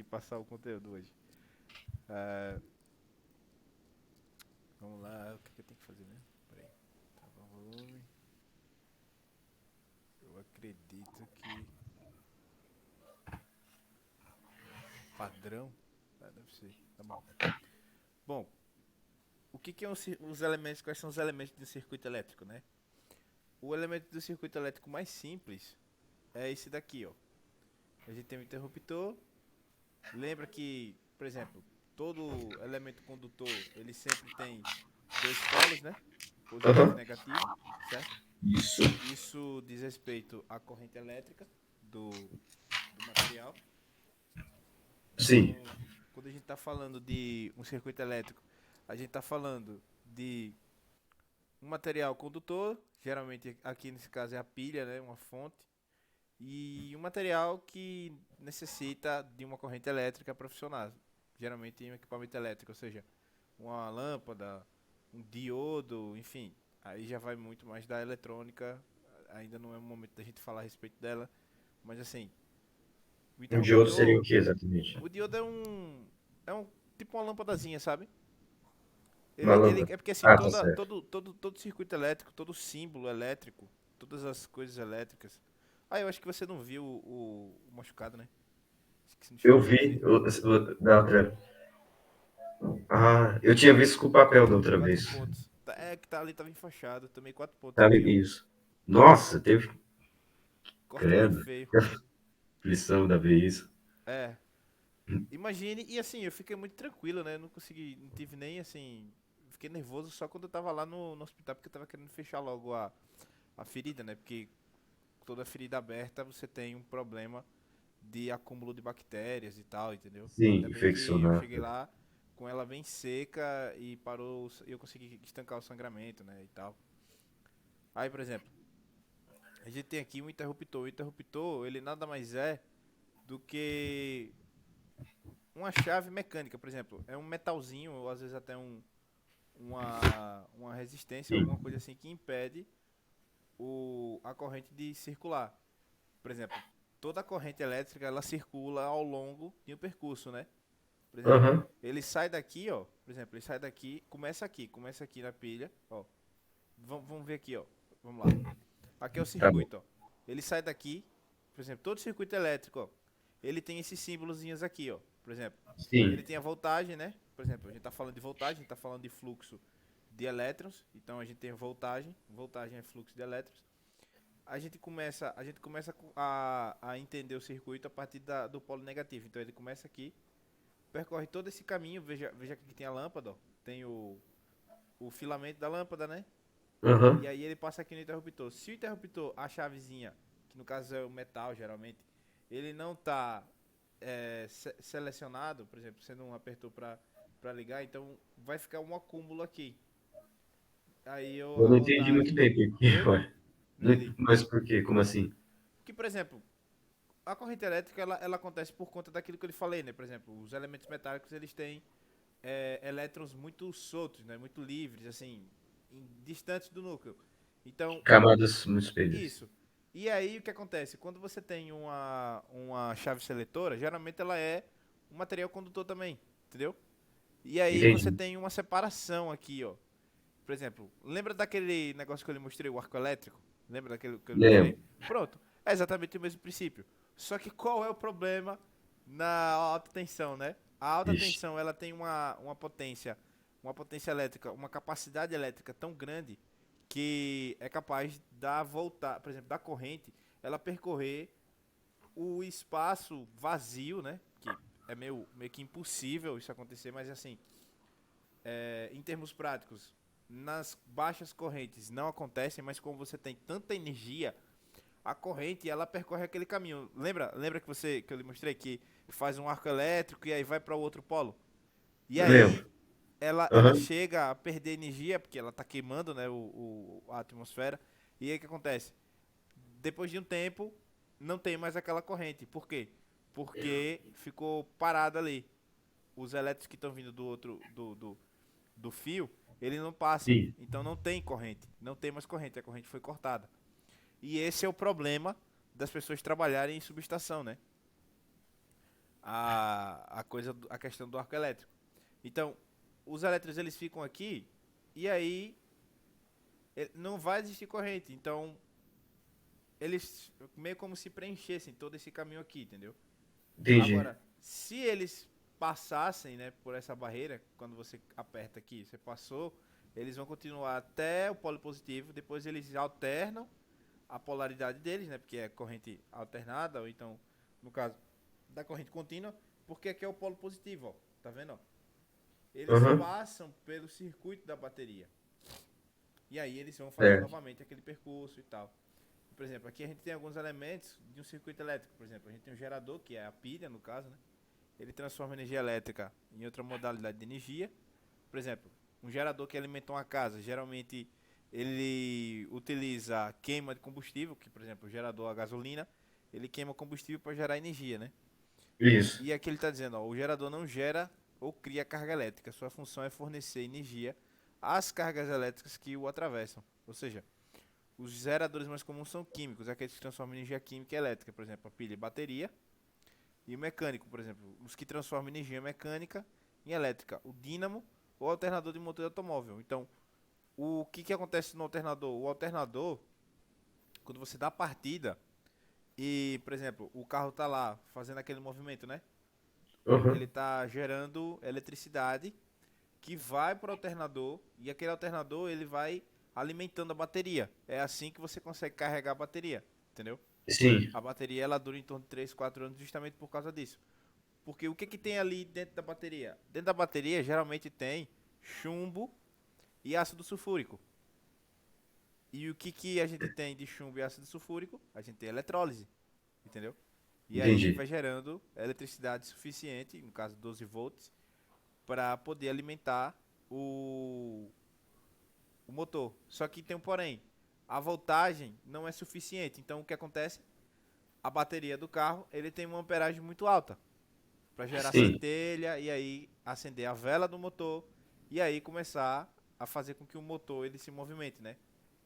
passar o conteúdo hoje. É, vamos lá, o que, que eu tenho que fazer mesmo? Peraí. Travar o volume. Eu acredito que. Padrão? Ah, deve ser. Tá bom. Bom, o que, que é os elementos? Quais são os elementos do circuito elétrico, né? O elemento do circuito elétrico mais simples é esse daqui, ó. A gente tem um interruptor. Lembra que, por exemplo, todo elemento condutor, ele sempre tem dois polos, né? Positivo e Aham. negativo, certo? Isso. Isso diz respeito à corrente elétrica do material. Sim. Então, quando a gente está falando de um circuito elétrico, a gente está falando de um material condutor, geralmente aqui nesse caso é a pilha, né? Uma fonte. E um material que necessita de uma corrente elétrica para funcionar. Geralmente em um equipamento elétrico, ou seja, uma lâmpada, um diodo, enfim. Aí já vai muito mais da eletrônica. Ainda não é o momento da gente falar a respeito dela. Mas assim, o Um diodo seria interruptor, o que exatamente? o diodo é um tipo uma lâmpadazinha, sabe? Uma Ele lâmpada. é porque assim, Ah, tá certo. todo circuito elétrico, todo símbolo elétrico, todas as coisas elétricas. Ah, eu acho que você não viu o machucado, né? Acho que você não Eu chegou a vi ver. da outra. Ah, eu tinha visto com o papel da outra Quatro vez. pontos. É que tá ali, tava enfaixado. Tomei 4 pontos Sabe aqui, ó. isso? Nossa, teve. Corte bem Credo. feio. Que aflição da vez isso. É. Imagine, e assim, eu fiquei muito tranquilo, né? Não consegui, não tive nem assim. Fiquei nervoso só quando eu tava lá no hospital, porque eu tava querendo fechar logo a ferida, né? Porque toda ferida aberta você tem um problema de acúmulo de bactérias e tal, entendeu? Sim, Ainda bem que eu infeccionar. cheguei lá com ela bem seca e parou, e eu consegui estancar o sangramento, né, e tal. Aí, por exemplo, a gente tem aqui um interruptor. O interruptor, ele nada mais é do que uma chave mecânica, por exemplo. É um metalzinho, ou às vezes até uma resistência, alguma Sim. coisa assim que impede a corrente de circular. Por exemplo, toda a corrente elétrica ela circula ao longo de um percurso, né? Por exemplo, Aham. ele sai daqui, ó. Por exemplo, ele sai daqui, começa aqui na pilha, ó. Vamos ver aqui, ó. Vamos lá. Aqui é o Tá bom. circuito, ó. Ele sai daqui, por exemplo, todo circuito elétrico, ó. Ele tem esses símbolozinhos aqui, ó. Por exemplo, ele Sim. tem a voltagem, né? Por exemplo, a gente tá falando de voltagem, a gente tá falando de fluxo de elétrons. Então a gente tem voltagem, voltagem é fluxo de elétrons. A gente começa a entender o circuito a partir do polo negativo. Então ele começa aqui, percorre todo esse caminho. Veja que aqui tem a lâmpada, ó. Tem o filamento da lâmpada, né? E Aham. aí ele passa aqui no interruptor. Se o interruptor, a chavezinha, que no caso é o metal geralmente, ele não está selecionado, por exemplo, você não apertou para ligar, então vai ficar um acúmulo aqui. Aí Eu a não entendi muito voltagem. bem por quê, Oi? ué. Não entendi. Mas por quê? Como assim? Que, por exemplo, a corrente elétrica ela acontece por conta daquilo que eu lhe falei, né? Por exemplo, os elementos metálicos eles têm elétrons muito soltos, né? Muito livres, assim, distantes do núcleo. Então, Camadas muito espelhas. isso. E aí o que acontece? Quando você tem uma chave seletora, geralmente ela é um material condutor também, entendeu? E aí você Entendi. tem uma separação aqui, ó. Por exemplo, lembra daquele negócio que eu lhe mostrei, o arco elétrico? Lembra daquele que eu lhe mostrei? Lembro. Pronto, é exatamente o mesmo princípio. Só que qual é o problema na alta tensão, né? A alta Ixi. tensão, ela tem uma potência elétrica, uma capacidade elétrica tão grande que é capaz da voltar, por exemplo, da corrente, ela percorrer o espaço vazio, né? Que é meio que impossível isso acontecer, mas assim, em termos práticos, nas baixas correntes não acontecem, mas como você tem tanta energia, a corrente ela percorre aquele caminho. Lembra que eu lhe mostrei que faz um arco elétrico e aí vai para o outro polo? E aí Lembro. ela Aham. chega a perder energia porque ela está queimando, né, a atmosfera. E aí o que acontece? Depois de um tempo não tem mais aquela corrente. Por quê? Porque ficou parado ali. Os elétrons que estão vindo do outro do fio, ele não passa. Sim. Então não tem corrente, não tem mais corrente, a corrente foi cortada. E esse é o problema das pessoas trabalharem em subestação, né? a questão do arco elétrico. Então, os elétrons eles ficam aqui e aí não vai existir corrente. Então, eles meio como se preenchessem todo esse caminho aqui, entendeu? Entendi. Agora, se eles passassem, né, por essa barreira, quando você aperta aqui, você passou, eles vão continuar até o polo positivo, depois eles alternam a polaridade deles, né, porque é corrente alternada, ou então, no caso, da corrente contínua, porque aqui é o polo positivo, ó, tá vendo, ó? Eles Aham. passam pelo circuito da bateria. E aí eles vão fazer Certo. novamente aquele percurso e tal. Por exemplo, aqui a gente tem alguns elementos de um circuito elétrico. Por exemplo, a gente tem um gerador, que é a pilha, no caso, né? Ele transforma energia elétrica em outra modalidade de energia. Por exemplo, um gerador que alimenta uma casa, geralmente ele utiliza queima de combustível, que por exemplo, o gerador a gasolina, ele queima combustível para gerar energia, né? Isso. E aqui ele está dizendo, ó, o gerador não gera ou cria carga elétrica, sua função é fornecer energia às cargas elétricas que o atravessam. Ou seja, os geradores mais comuns são químicos, aqueles que transformam energia química em elétrica, por exemplo, a pilha e bateria. E o mecânico, por exemplo, os que transformam energia mecânica em elétrica, o dínamo ou alternador de motor de automóvel. Então, o que acontece no alternador? O alternador, quando você dá a partida e, por exemplo, o carro está lá fazendo aquele movimento, né? Ele Aham. está gerando eletricidade que vai para o alternador e aquele alternador ele vai alimentando a bateria. É assim que você consegue carregar a bateria, entendeu? Sim. A bateria ela dura em torno de 3, 4 anos justamente por causa disso. Porque o que tem ali dentro da bateria? Dentro da bateria geralmente tem chumbo e ácido sulfúrico. E o que a gente tem de chumbo e ácido sulfúrico? A gente tem eletrólise, entendeu? E aí Entendi. vai gerando eletricidade suficiente, no caso 12 volts, para poder alimentar o, o motor. Só que tem um porém, a voltagem não é suficiente. Então o que acontece? A bateria do carro ele tem uma amperagem muito alta para gerar Sim. centelha e aí acender a vela do motor e aí começar a fazer com que o motor ele se movimente, né?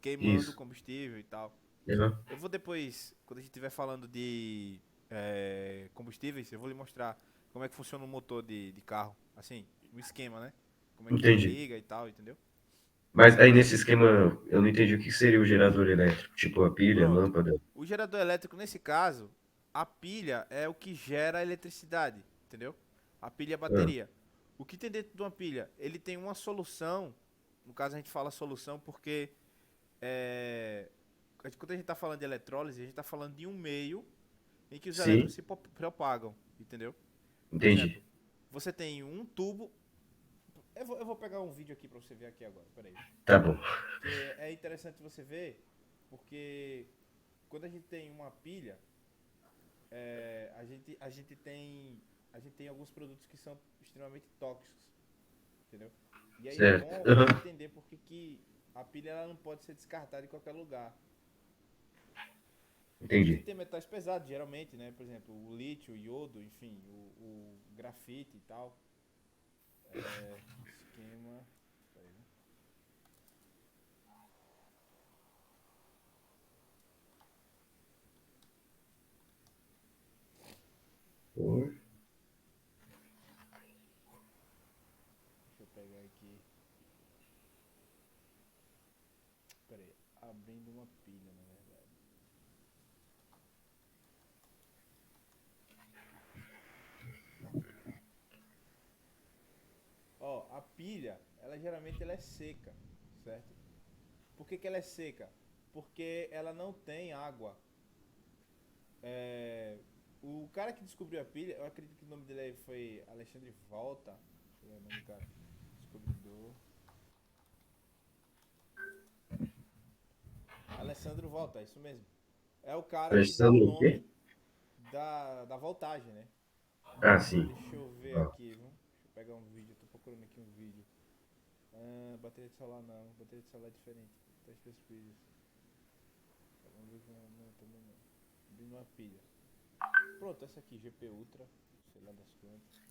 Queimando o Isso. combustível e tal. Aham. Eu vou depois, quando a gente estiver falando de combustíveis, eu vou lhe mostrar como é que funciona o motor de carro. Assim, um esquema, né? Como é que ele Entendi. liga e tal, entendeu? Mas aí nesse esquema, eu não entendi o que seria o gerador elétrico. Tipo a pilha, a Pronto. lâmpada. O gerador elétrico, nesse caso, a pilha é o que gera a eletricidade, entendeu? A pilha e a Ah, bateria. O que tem dentro de uma pilha? Ele tem uma solução, no caso a gente fala solução porque é, quando a gente está falando de eletrólise, a gente está falando de um meio em que os elétrons sim. se propagam, entendeu? Por Entendi. exemplo, você tem um tubo. Eu vou pegar um vídeo aqui para você ver aqui agora, peraí. Tá bom. Que é interessante você ver, porque quando a gente tem uma pilha, a gente tem alguns produtos que são extremamente tóxicos, entendeu? E aí é Certo. bom você Aham. entender porque que a pilha ela não pode ser descartada em qualquer lugar. A gente Entendi. tem metais pesados, geralmente, né? Por exemplo, o lítio, o iodo, enfim, o grafite e tal. Esquema. Peraí. Por- Deixa eu pegar aqui. Peraí. Abrindo uma pilha, na verdade. Ó, a pilha, ela geralmente ela é seca, certo? Por que ela é seca? Porque ela não tem água. É, o cara que descobriu a pilha, eu acredito que o nome dele foi Alexandre Volta. Deixa eu ver o nome do cara. Descobridor. Alessandro Volta, é isso mesmo. É o cara que dá o Prestando o quê? nome da voltagem, né? Ah, sim. Deixa eu ver Ó. aqui, viu? Deixa eu pegar um vídeo, eu tô procurando aqui um vídeo. Bateria de celular não, bateria de celular é diferente. Teste das pilhas. Vamos ver não, também não. Abrindo uma pilha. Pronto, essa aqui, GP Ultra, sei lá das quantas.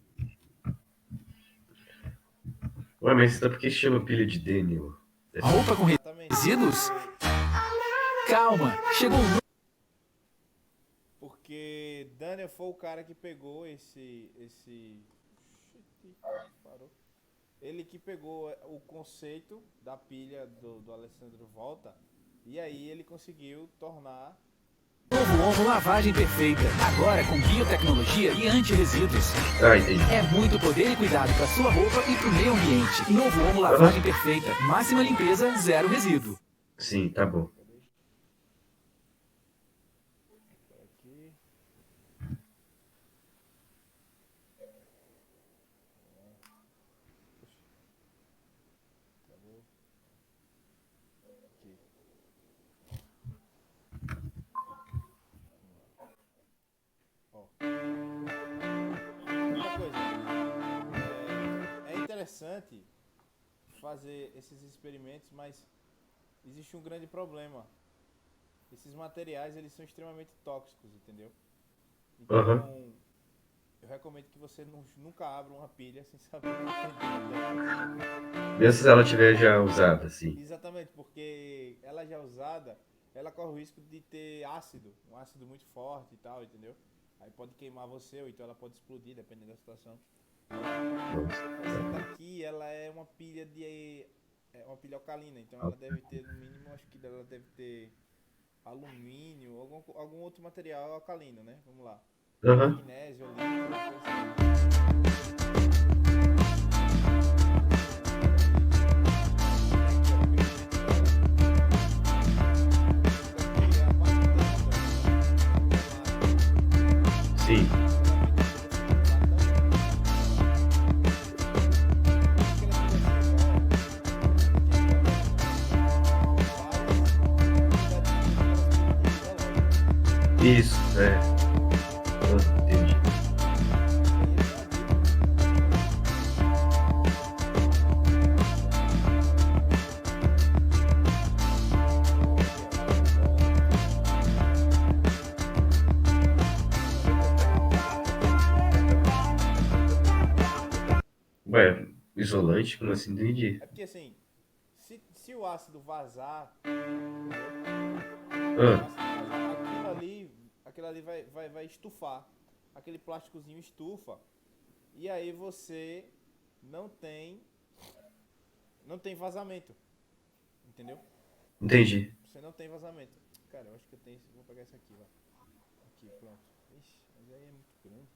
Ué, mas sabe por que chama pilha de Daniel? A roupa com Exatamente, resíduos? Calma, chegou o porque Daniel foi o cara que pegou esse Oxi, parou. Ele que pegou o conceito da pilha do Alessandro Volta e aí ele conseguiu tornar. Novo Omo Lavagem Perfeita. Agora com biotecnologia e anti-resíduos. Ah, entendi. É muito poder e cuidado para sua roupa e para o meio ambiente. Novo Omo Lavagem Perfeita. Máxima limpeza, zero resíduo. Sim, tá bom. Aqui. Acabou. Aqui. Ó. Outra coisa. É interessante fazer esses experimentos, mas existe um grande problema. Esses materiais, eles são extremamente tóxicos, entendeu? Então, Aham. eu recomendo que você nunca abra uma pilha sem saber o que tem. Mesmo se ela tiver já usada, assim. Exatamente, porque ela já usada, ela corre o risco de ter ácido, um ácido muito forte e tal, entendeu? Aí pode queimar você, ou então ela pode explodir, dependendo da situação. Nossa. Essa daqui, ela é uma pilha uma pilha alcalina, então ela deve ter, no mínimo, acho que ela deve ter alumínio, algum outro material alcalino, né? Vamos lá. Aham. Magnésio, lítio, coisa assim. Sim. Isso, é. Ah, entendi. Ué, isolante? Como assim? Entendi. É porque assim, se o ácido vazar, Ah, aquilo ali vai estufar. Aquele plásticozinho estufa. E aí você não tem vazamento. Entendeu? entendi. Você não tem vazamento. Cara, eu acho que eu tenho. Vou pegar esse aqui, vai. Aqui, pronto. Ixi, mas aí é muito grande.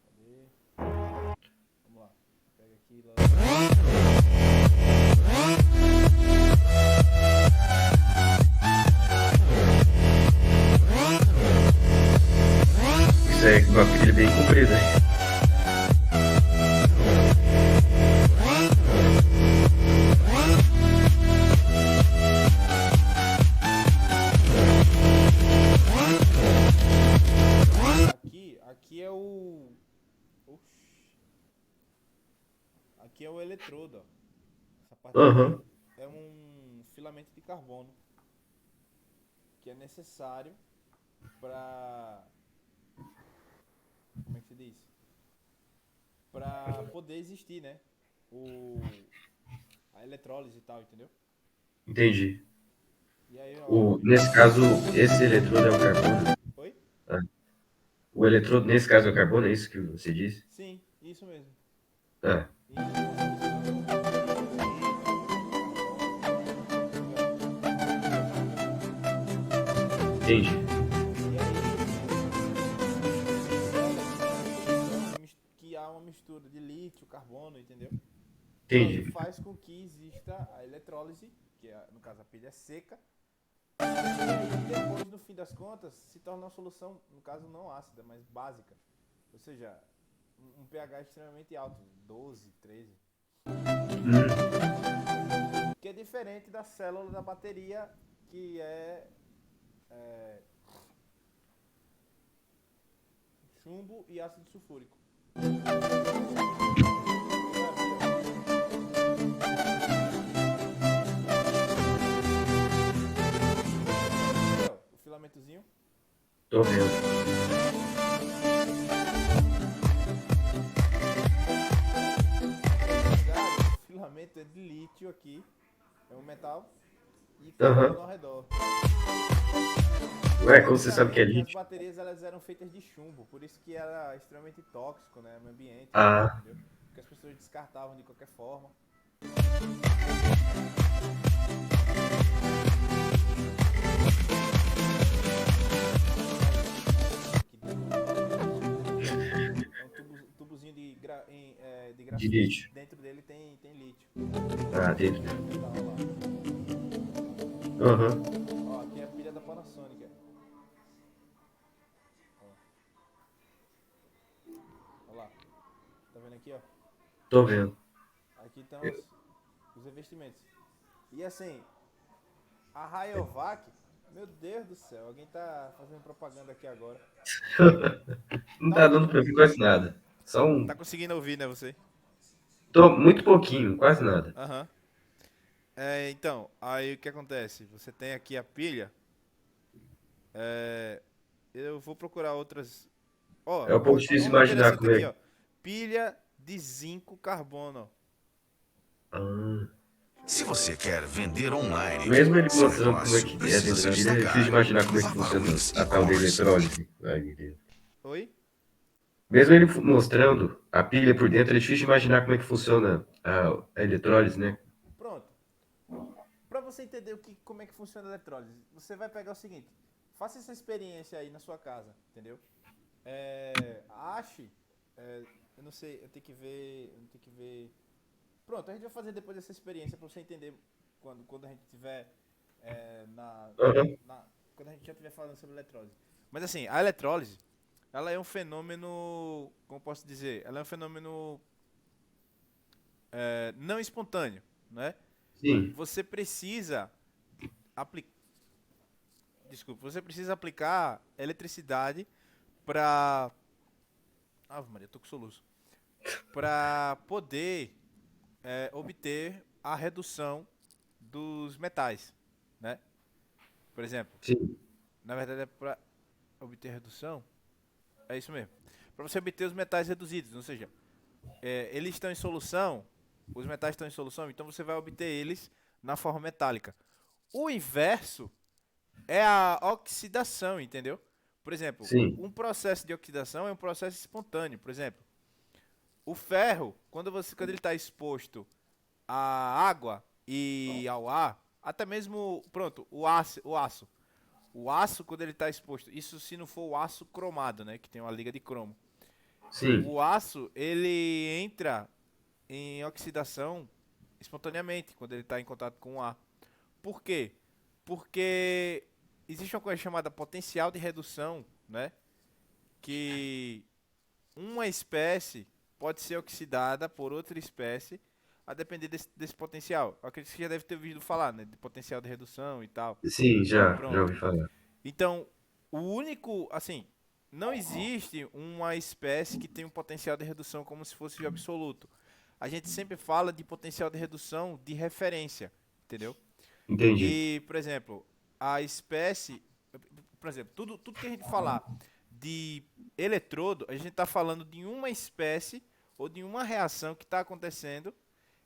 Cadê? Vamos lá. Pega aqui lá. Isso é uma pilha bem comprida. Aqui é o. Oxi. Aqui é o eletrodo, ó. Essa parte Aham. aqui é um filamento de carbono que é necessário para. Como é que se diz? Para poder existir, né? A eletrólise e tal, entendeu? Entendi. E aí, ó. Nesse caso, esse eletrodo é o carbono. Oi? Ah, o eletrodo, nesse caso, é o carbono, é isso que você disse? Sim, isso mesmo. Ah, entendi. Que há uma mistura de lítio, carbono, entendeu? E Entendi. aí faz com que exista a eletrólise, que é, no caso a pilha seca, e depois, no fim das contas, se torna uma solução, no caso não ácida, mas básica. Ou seja, um pH extremamente alto, 12, 13. Que é diferente da célula da bateria, que é chumbo e ácido sulfúrico. O filamentozinho. Tô vendo. O filamento é de lítio aqui, é um metal, e Aham. carbono ao redor. Ué, como você sabe que é Antigamente, as lítio? baterias elas eram feitas de chumbo, por isso que era extremamente tóxico, né, no ambiente, Ah, entendeu? Porque as pessoas descartavam de qualquer forma. É um tubozinho de de grafite, lítio. dentro dele tem lítio. Ah, dentro. Tá, ó lá. Aham. Ó, aqui é a pilha da Panasonic. Ó lá. Tá vendo aqui, ó? Tô vendo. Aqui estão os investimentos. E assim, a Rayovac, meu Deus do céu, alguém tá fazendo propaganda aqui agora. Não Tá tá dando ouvindo? pra ver quase nada. Só um. Tá conseguindo ouvir, né, você? Tô muito pouquinho, quase nada. Aham. Então, aí o que acontece? Você tem aqui a pilha. Eu vou procurar outras. Ó, É um pouco ó difícil uma imaginar interessante como aqui, é. ó. Pilha de zinco carbono. Ah. Se você quer vender online, Mesmo ele seu mostrando como é negócio que é precisa dentro se da pilha, é difícil de destacar. imaginar como é que Vá para funciona Wix a tal da e-commerce. eletrólise. Ai, meu Deus. Oi? Mesmo ele mostrando a pilha por dentro, é difícil de imaginar como é que funciona a eletrólise, né? Pronto. Para você entender como é que funciona a eletrólise, você vai pegar o seguinte: faça essa experiência aí na sua casa, entendeu? Ache, eu não sei, eu tenho que ver, Pronto, a gente vai fazer depois dessa experiência para você entender quando a gente tiver Aham. quando a gente já estiver falando sobre eletrólise. Mas assim, a eletrólise, ela é um fenômeno, como posso dizer, ela é um fenômeno não espontâneo, né? Sim, Você precisa aplicar Desculpa, você precisa aplicar eletricidade para. Ave Maria, tô com soluço. Para poder obter a redução dos metais, né? Por exemplo, sim, na verdade é para obter redução. É isso mesmo. Para você obter os metais reduzidos, ou seja, eles estão em solução, os metais estão em solução, então você vai obter eles na forma metálica. O inverso é a oxidação, entendeu? Por exemplo, sim, um processo de oxidação é um processo espontâneo. Por exemplo, o ferro, quando ele está exposto à água e ao ar, até mesmo, pronto, o aço quando ele está exposto, isso se não for o aço cromado, né, que tem uma liga de cromo. sim, O aço, ele entra em oxidação espontaneamente quando ele está em contato com o ar. Por quê? Porque existe uma coisa chamada potencial de redução, né? Que uma espécie pode ser oxidada por outra espécie a depender desse potencial. Eu acredito que você já deve ter ouvido falar, né? De potencial de redução e tal. sim, já Pronto. ouvi falar. Então, o único, assim, não existe uma espécie que tem um potencial de redução como se fosse o absoluto. A gente sempre fala de potencial de redução de referência, entendeu? Entendi. E, por exemplo, a espécie, por exemplo, tudo que a gente falar de eletrodo, a gente está falando de uma espécie ou de uma reação que está acontecendo,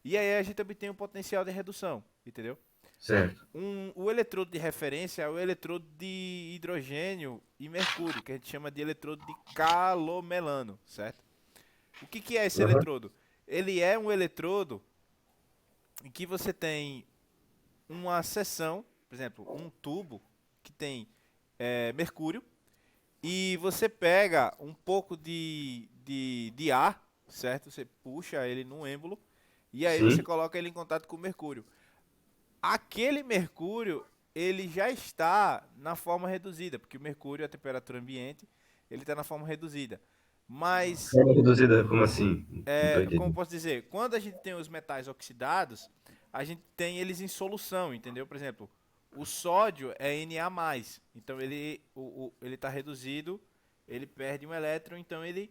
e aí a gente obtém um potencial de redução, entendeu? Certo. O eletrodo de referência é o eletrodo de hidrogênio e mercúrio, que a gente chama de eletrodo de calomelano, certo? O que é esse Aham. eletrodo? Ele é um eletrodo em que você tem uma seção, por exemplo, um tubo que tem mercúrio, e você pega um pouco de ar, certo? Você puxa ele num êmbolo, e aí você Sim, coloca ele em contato com o mercúrio. Aquele mercúrio, ele já está na forma reduzida, porque o mercúrio, a temperatura ambiente, ele está na forma reduzida. Mas, forma reduzida, como assim? Não tô como eu entendendo. posso dizer, quando a gente tem os metais oxidados, a gente tem eles em solução, entendeu? Por exemplo, o sódio é Na+, então ele está reduzido, ele perde um elétron, então ele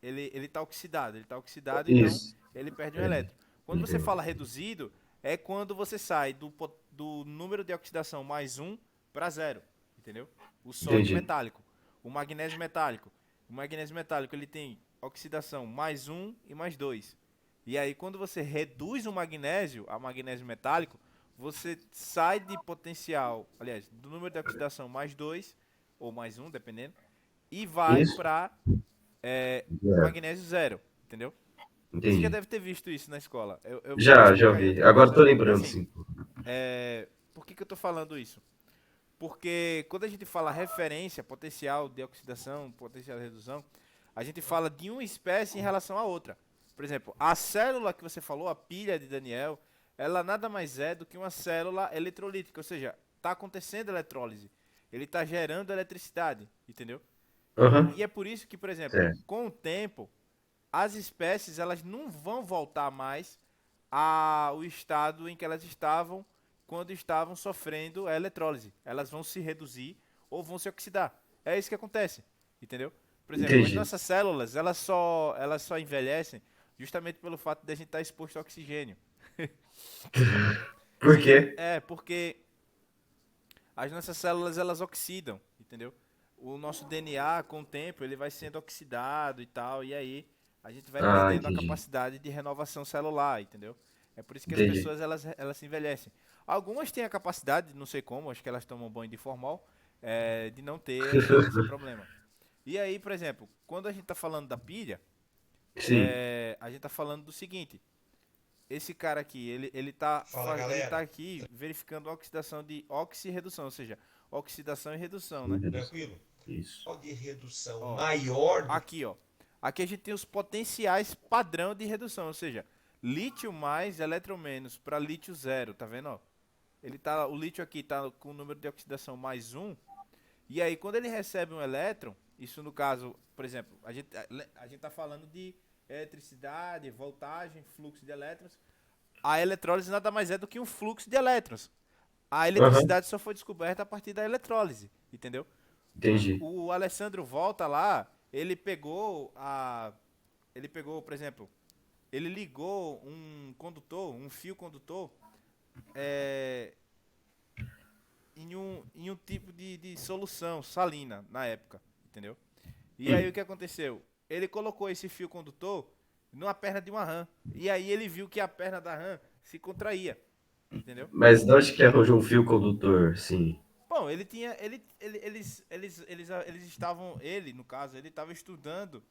está oxidado, então Isso. ele perde um É, elétron. Quando você entendo. fala reduzido, é quando você sai do número de oxidação mais um para zero, entendeu? O sódio Entendi. metálico, o magnésio metálico. O magnésio metálico ele tem oxidação mais um e mais 2. E aí, quando você reduz o magnésio a magnésio metálico, você sai de potencial, aliás, do número de oxidação mais 2, ou mais um, dependendo, e vai Isso. para Zero. magnésio zero, entendeu? Você já Entendi. deve ter visto isso na escola. Eu vou Já explicar em ouvi. outro Agora momento. eu tô lembrando, Assim, sim. por que eu tô falando isso? Porque quando a gente fala referência, potencial de oxidação, potencial de redução, a gente fala de uma espécie em relação à outra. Por exemplo, a célula que você falou, a pilha de Daniel, ela nada mais é do que uma célula eletrolítica, ou seja, está acontecendo eletrólise. Ele está gerando eletricidade, entendeu? Aham. E é por isso que, por exemplo, Certo. com o tempo, as espécies elas não vão voltar mais ao estado em que elas estavam quando estavam sofrendo a eletrólise. Elas vão se reduzir ou vão se oxidar. É isso que acontece, entendeu? Por exemplo, as Entendi. nossas células elas só envelhecem justamente pelo fato de a gente estar exposto ao oxigênio. Por quê? Porque as nossas células elas oxidam, entendeu? O nosso DNA com o tempo ele vai sendo oxidado e tal, e aí a gente vai Ah, perdendo a entendi. capacidade de renovação celular, entendeu? É por isso que as Entendi. pessoas elas se envelhecem. Algumas têm a capacidade, não sei como, acho que elas tomam banho de formal, de não ter esse problema. E aí, por exemplo, quando a gente está falando da pilha, Sim. a gente está falando do seguinte: esse cara aqui, Fala, ele tá galera. aqui verificando a oxidação de oxirredução, ou seja, oxidação e redução, né? Tranquilo? Isso. Grau de redução Ó, maior do que aqui, ó. Aqui a gente tem os potenciais padrão de redução, ou seja, lítio mais, elétron menos para lítio zero, tá vendo, ó? O lítio aqui tá com o número de oxidação mais um, e aí quando ele recebe um elétron, isso no caso, por exemplo, a gente tá falando de eletricidade, voltagem, fluxo de elétrons. A eletrólise nada mais é do que um fluxo de elétrons. A Aham. eletricidade só foi descoberta a partir da eletrólise, entendeu? Entendi. O Alessandro Volta lá, ele pegou, por exemplo, ele ligou um condutor, um fio condutor, é, em um tipo de solução salina na época, entendeu? E aí o que aconteceu? Ele colocou esse fio condutor numa perna de uma rã. E aí ele viu que a perna da rã se contraía, entendeu? Mas de onde que arranjou um fio condutor? Sim. Bom, ele tinha. Eles estavam. Ele, no caso, ele estava estudando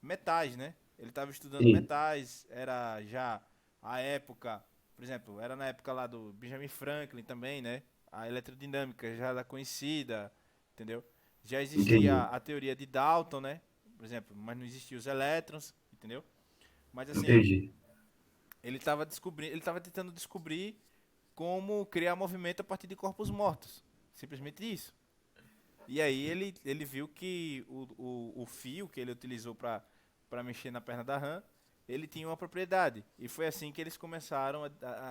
metais, né? Ele estava estudando Sim. metais, era já a época, por exemplo, era na época lá do Benjamin Franklin também, né? A eletrodinâmica já era conhecida, entendeu? Já existia Entendi. a teoria de Dalton, né? Por exemplo, mas não existiam os elétrons, entendeu? Mas assim, Entendi. ele estava tentando descobrir como criar movimento a partir de corpos mortos. Simplesmente isso. E aí ele viu que o fio que ele utilizou para mexer na perna da rã, ele tinha uma propriedade. E foi assim que eles começaram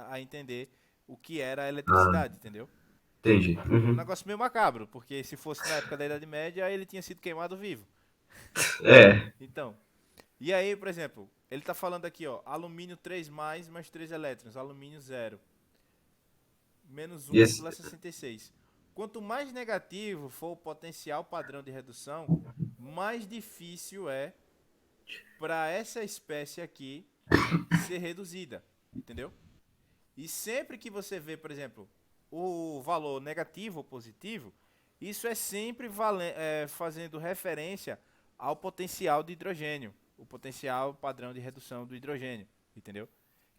a entender o que era a Ah, eletricidade, entendeu? entendi. Um Uhum. negócio meio macabro, porque se fosse na época da Idade Média, ele tinha sido queimado vivo. É. Então, e aí, por exemplo, ele está falando aqui, ó, alumínio 3+, mais 3 elétrons, alumínio zero, menos E esse... 1,66. Quanto mais negativo for o potencial padrão de redução, mais difícil é para essa espécie aqui ser reduzida, entendeu? E sempre que você vê, por exemplo, o valor negativo ou positivo, isso é sempre fazendo referência ao potencial de hidrogênio, o potencial padrão de redução do hidrogênio, entendeu?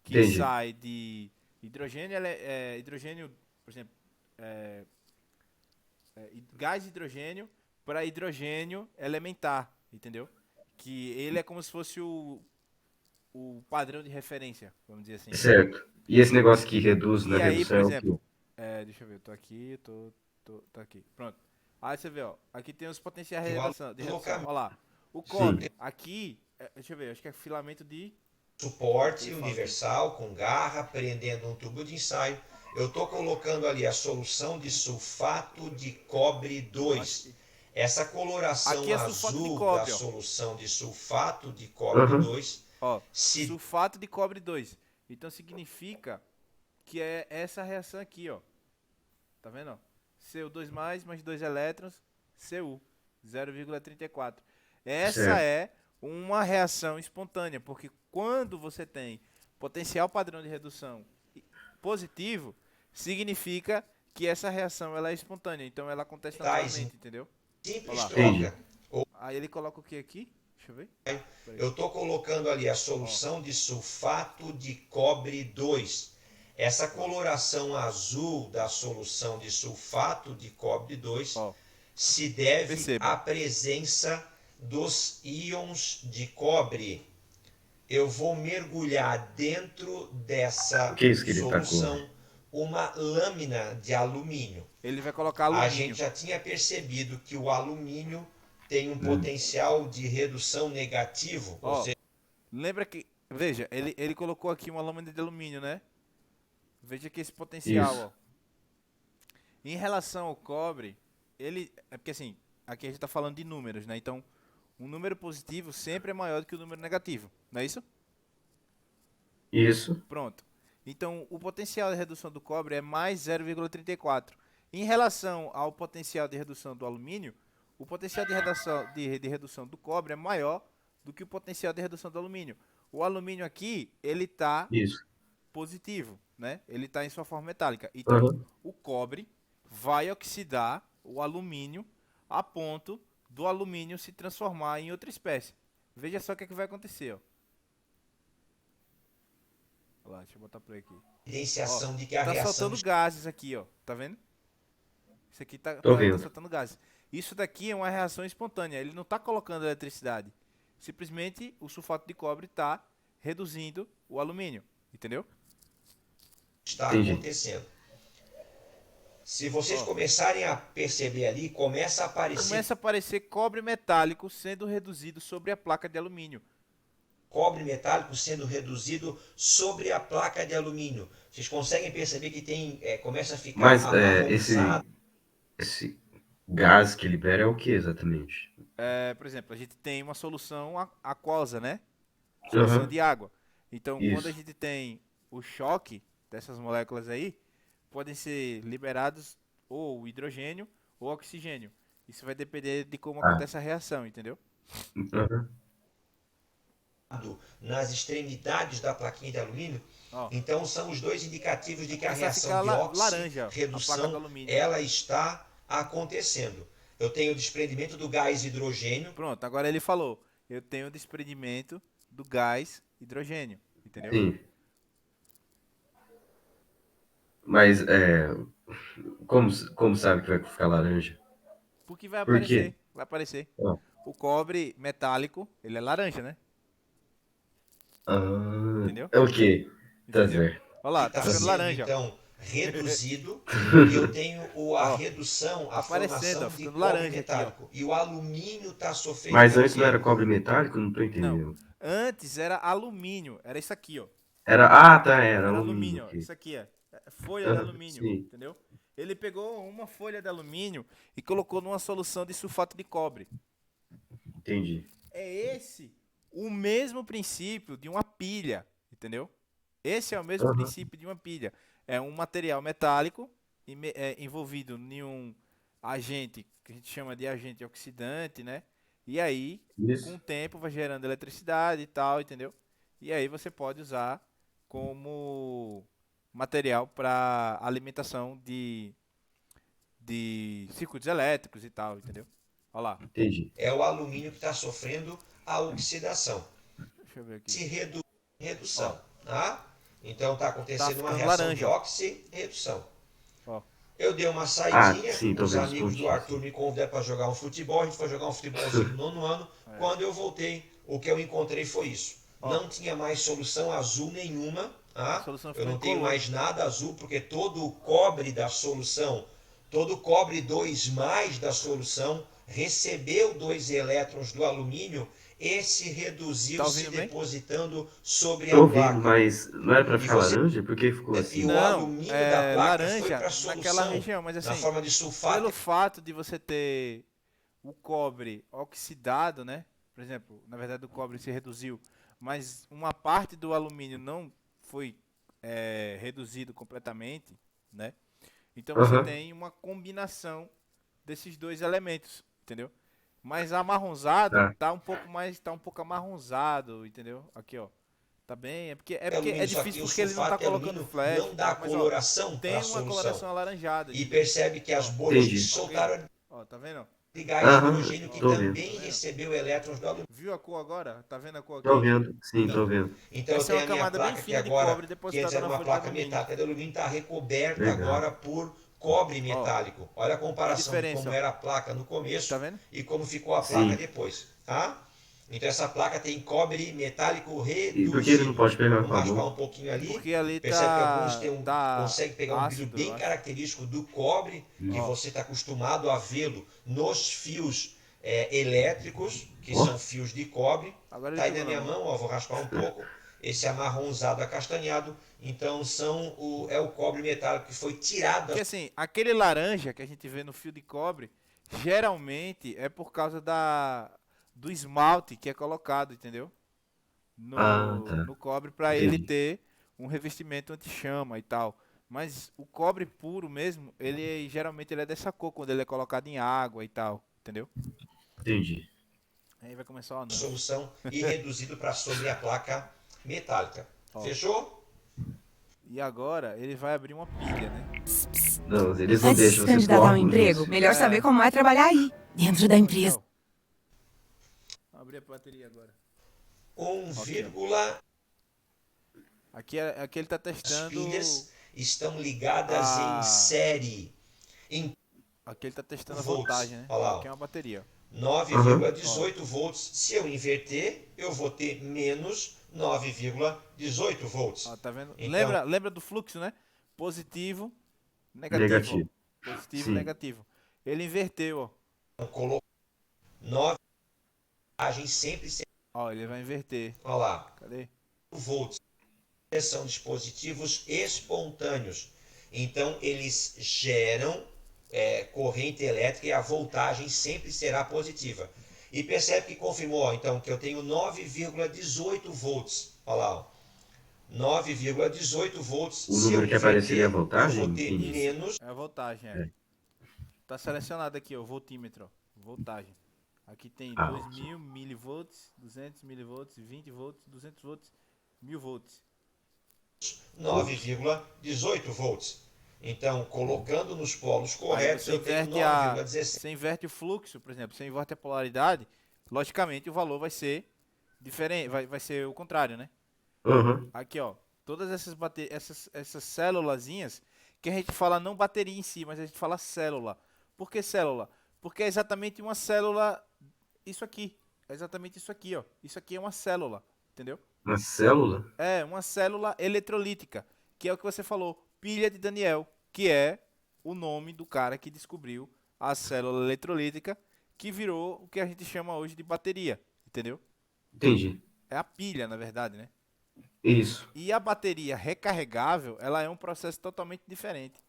Que Entendi. sai de hidrogênio, hidrogênio, por exemplo, é, gás hidrogênio para hidrogênio elementar, entendeu? Que ele é como se fosse o padrão de referência, vamos dizer assim. Certo. E esse negócio que reduz na E aí, por redução é o quê? exemplo, deixa eu ver, eu tô aqui, tô aqui, pronto. Aí você vê, ó, aqui tem os potenciais de o redução, ó alocamento. lá. O Sim. cobre, aqui, deixa eu ver, acho que é filamento de, Suporte ele fala aqui. universal com garra prendendo um tubo de ensaio. Eu estou colocando ali a solução de sulfato de cobre Eu acho 2. que Essa coloração aqui é sulfato de azul da cobre, ó. solução de sulfato de cobre Aham. 2 Ó, se sulfato de cobre 2. Então significa que é essa reação aqui, ó. Tá vendo? Ó? Cu2+, mais 2 elétrons, Cu, 0,34. Essa Certo. é uma reação espontânea, porque quando você tem potencial padrão de redução positivo, significa que essa reação ela é espontânea, então ela acontece naturalmente, entendeu? Simples Olha lá. troca. Aí ele coloca o que aqui? Deixa eu ver. Eu estou colocando ali a solução de sulfato de cobre 2. Essa coloração azul da solução de sulfato de cobre 2 Ó, se deve perceba. à presença dos íons de cobre. Eu vou mergulhar dentro dessa O que é isso que ele tacou? solução uma lâmina de alumínio. Ele vai colocar A alumínio. gente já tinha percebido que o alumínio tem um potencial de redução negativo, ou Ó, seja, lembra que, veja, ele colocou aqui uma lâmina de alumínio, né? Veja que esse potencial, Isso. ó. Em relação ao cobre, é porque assim, aqui a gente tá falando de números, né? Então, um número positivo sempre é maior do que o número negativo, não é isso? Isso. Pronto. Então, o potencial de redução do cobre é mais 0,34. Em relação ao potencial de redução do alumínio, o potencial de redução do cobre é maior do que o potencial de redução do alumínio. O alumínio aqui, ele está Isso. positivo, né? Ele está em sua forma metálica. Então, Aham. o cobre vai oxidar o alumínio a ponto do alumínio se transformar em outra espécie. Veja só o que, é que vai acontecer, ó. Olha lá, deixa eu botar play aqui. evidenciação de que a Tá reação soltando gases aqui, ó. Tá vendo? Isso aqui Tô vendo. tá soltando gases. Isso daqui é uma reação espontânea. Ele não tá colocando eletricidade. Simplesmente o sulfato de cobre tá reduzindo o alumínio. Entendeu? está Entendi. acontecendo. Se vocês Ó. começarem a perceber ali, começa a aparecer Começa a aparecer cobre metálico sendo reduzido sobre a placa de alumínio. cobre metálico sendo reduzido sobre a placa de alumínio. Vocês conseguem perceber que tem, começa a ficar Mas amarronzado. esse gás que libera é o que exatamente? Por exemplo, a gente tem uma solução aquosa, né? Solução Aham. de água. Então, quando a Isso. gente tem o choque dessas moléculas aí, podem ser liberados ou hidrogênio ou oxigênio. Isso vai depender de como Ah. acontece a reação, entendeu? Aham. Nas extremidades da plaquinha de alumínio. Ó, Então são os dois indicativos de que a começa a reação ficar de laranja, ó, a placa do oxi-redução alumínio. ela está acontecendo. Eu tenho o desprendimento do gás hidrogênio. Pronto, agora ele falou. Eu tenho o desprendimento do gás hidrogênio, entendeu? Sim. Mas como sabe que vai ficar laranja? Porque vai Por quê? aparecer, vai aparecer. Ó. O cobre metálico, ele é laranja, né? Entendeu? Ok. Tá Entendeu? certo. Olha lá, Está tá ficando sendo laranja, ó. então reduzido e eu tenho a Ó, redução, a aparecendo, formação ó, de ficando cobre laranja aqui, ó. metálico. E o alumínio está sofrendo Mas o antes não quê? era cobre metálico? Não tô Não, entendendo. antes era alumínio, era isso aqui, ó. Tá, era Era alumínio. alumínio, ó. Ok. Isso aqui é folha de Aham, alumínio, sim, entendeu? Ele pegou uma folha de alumínio e colocou numa solução de sulfato de cobre. entendi. É esse o mesmo princípio de uma pilha, entendeu? Esse é o mesmo Aham. princípio de uma pilha. É um material metálico envolvido em um agente que a gente chama de agente oxidante, né? E aí, com Isso. o tempo, vai gerando eletricidade e tal, entendeu? E aí você pode usar como material para alimentação de circuitos elétricos e tal, entendeu? Olha lá. Entendi. É o alumínio que está sofrendo a oxidação. Deixa eu ver aqui. Se redução. Tá? Então está acontecendo uma ficando reação laranja, de ó. oxi-redução. Ó. Eu dei uma saidinha, sim, tô os vendo os amigos do pontinhos. Arthur me convidaram para jogar um futebol, a gente foi jogar um futebolzinho no nono ano. Quando eu voltei, o que eu encontrei foi isso. Ó. Não tinha mais solução azul nenhuma. A Tá? solução Eu ficou não tenho incolor. mais nada azul, porque todo o cobre da solução, todo o cobre 2 mais da solução, recebeu 2 elétrons do alumínio e se reduziu, Tá se ouvindo bem? depositando sobre Tô a ouvindo, placa. mas não era pra E ficar você- laranja? Por que ficou E assim? o Não, alumínio da placa foi laranja para a naquela solução, região, mas na assim, forma de sulfato. pelo fato de você ter o cobre oxidado, né? Por exemplo, na verdade o cobre se reduziu, mas uma parte do alumínio não foi reduzido completamente, né? Então você Aham. tem uma combinação desses dois elementos, entendeu? Mas amarronzado Tá. tá um pouco amarronzado, entendeu? Aqui, ó. Tá bem? É porque alumínio, é só difícil que o porque ele não tá sulfato de colocando alumínio flash. não dá Mas, ó, coloração para tem a uma solução. coloração alaranjada. E percebe que as Ó, bolhas que Entendi. soltaram ó, tá vendo? de gás Aham, hidrogênio que tô vendo. também recebeu elétrons do alumínio. Viu a cor agora? Tá vendo a cor Tô aqui? vendo, sim, tô vendo. Então eu Essa é tenho uma a minha camada bem placa aqui fina de agora, cobre que antes depositada era na uma folha de placa alumínio. metálica de alumínio, está recoberta Legal. agora por cobre Ó, metálico. Olha a comparação de diferença, como ó. era a placa no Tá começo vendo? e como ficou a placa Sim. depois, tá? Então essa placa tem cobre metálico E por que ele não reduzido. pode pegar Vamos com a raspar mão? um pouquinho ali. Porque ali Percebe que alguns tá conseguem pegar um brilho ácido, eu bem acho. característico do cobre, que Ó, você está acostumado a vê-lo nos fios elétricos, que Ó, são fios de cobre. agora ele Tá aí pegou na na minha mão. mão, ó, vou raspar um pouco. Esse amarronzado acastanhado, então é o cobre metálico que foi tirado Porque assim, aquele laranja que a gente vê no fio de cobre, geralmente é por causa do esmalte que é colocado, entendeu? ah, tá. No cobre para ele Entendi. ter um revestimento anti-chama e tal. Mas o cobre puro mesmo, geralmente ele é dessa cor quando ele é colocado em água e tal, entendeu? Entendi. Aí vai começar o da anúncio. solução e reduzido para sobre a placa metálica. Ó, Fechou? e agora ele vai abrir uma pilha, né? Não, eles não Antes de se deixam você candidatar a pôr um emprego, anúncio. melhor saber como é trabalhar aí, dentro da Ô, empresa. Michel, abrir a bateria agora. 1, Aqui ele tá as testando. pilhas estão ligadas a- em série. Em Aqui ele tá testando a volts. voltagem, né? Olha lá, ó. Aqui é uma bateria. 9,18 volts. Se eu inverter, eu vou ter menos 9,18 volts. Ó, tá vendo? Então, Lembra do fluxo, né? Positivo, negativo. Negativo. Ó. Positivo, Sim. negativo. Ele inverteu, ó. colocou 9 voltagem sempre. Ó, ele vai inverter. Olha lá, Cadê? volts. São dispositivos espontâneos. Então, eles geram corrente elétrica e a voltagem sempre será positiva. E percebe que confirmou, ó, então, que eu tenho 9,18 volts. Olha lá, ó. 9,18 volts. O Se número eu que apareceria a inverter, eu voltagem? vou ter Entendi. menos. É a voltagem, é. Tá selecionado aqui, ó, o voltímetro, ó. Voltagem. Aqui tem Ah, 2000 milivolts, 200 milivolts, 20 volts, 200 volts, 1000 volts. 9,18 volts. Então, colocando nos polos Aí corretos, você eu tenho inverte 9,17. você inverte o fluxo, por exemplo, você inverte a polaridade, logicamente o valor vai ser diferente, vai ser o contrário, né? Aham. Aqui, ó, todas essas célulazinhas, que a gente fala não bateria em si, mas a gente fala célula. Por que célula? Porque é exatamente uma célula, isso aqui, é exatamente isso aqui, ó. Isso aqui é uma célula, entendeu? Uma célula? É uma célula eletrolítica, que é o que você falou, pilha de Daniel, que é o nome do cara que descobriu a célula eletrolítica, que virou o que a gente chama hoje de bateria, entendeu? Entendi. É a pilha, na verdade, né? Isso. E a bateria recarregável, ela é um processo totalmente diferente.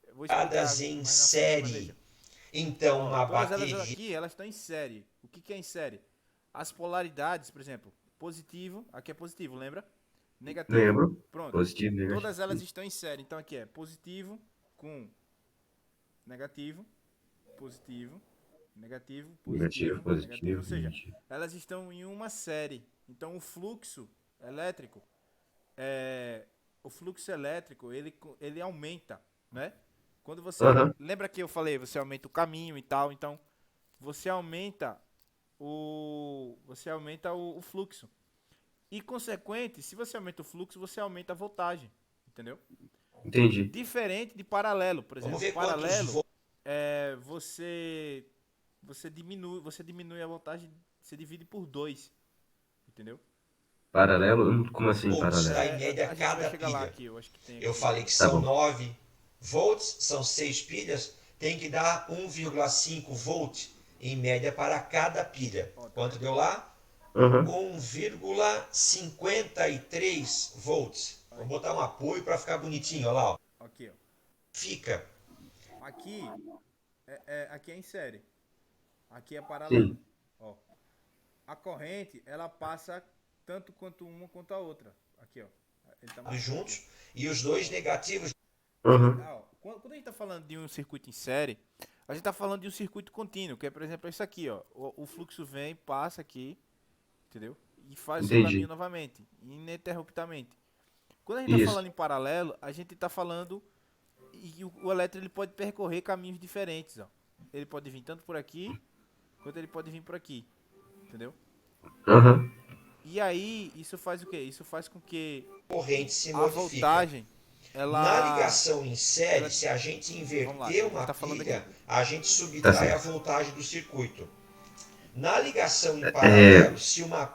Eu vou explicar Ligadas mais em na frente, mas série. veja. Então, Ó, uma todas elas bateria. aqui, elas estão em série. O que é em série? As polaridades, por exemplo, positivo, aqui é positivo, lembra? Negativo. Lembro. Pronto. Positivo, negativo. Todas elas estão em série. Então aqui é positivo com negativo, positivo, negativo, Negativo, positivo, negativo. Ou seja, negativo. elas estão em uma série. Então o fluxo elétrico, ele aumenta, né? Quando você Aham. lembra que eu falei, você aumenta o caminho e tal, então você aumenta o fluxo. E consequente, se você aumenta o fluxo, você aumenta a voltagem, entendeu? Entendi. Diferente de paralelo, por exemplo. Vamos ver quantos Paralelo, volts. você diminui a voltagem, você divide por 2, entendeu? Paralelo? Como assim Dá paralelo? em média A gente cada vai chegar lá pilha. aqui, eu acho que tem Eu aqui. falei que Tá são bom. 9 volts, são 6 pilhas, tem que dar 1,5 volt em média para cada pilha. Quanto deu lá? Aham. 1,53 volts. Vou botar um apoio para ficar bonitinho, olha lá. Ó. Aqui, ó. Fica. Aqui aqui é em série. Aqui é paralelo. Sim. Ó. A corrente, ela passa tanto quanto uma quanto a outra. Aqui, ó. Ele tá mostrando Juntos. E os dois negativos. Aham. ó, quando a gente está falando de um circuito em série, a gente está falando de um circuito contínuo, que é, por exemplo, isso aqui, ó. O fluxo vem, passa aqui, entendeu? e faz o seu Entendi. caminho novamente, ininterruptamente. Quando a gente está Isso. falando em paralelo, a gente está falando e o elétron ele pode percorrer caminhos diferentes, ó. Ele pode vir tanto por aqui, quanto ele pode vir por aqui, entendeu? Aham. E aí, isso faz o quê? Isso faz com que Corrente se a modifica. voltagem, ela... Na ligação em série, ela- se a gente Vamos inverter lá, a gente uma tá falando pilha, aqui. a gente subtrai Tá certo. a voltagem do circuito. Na ligação em paralelo, se uma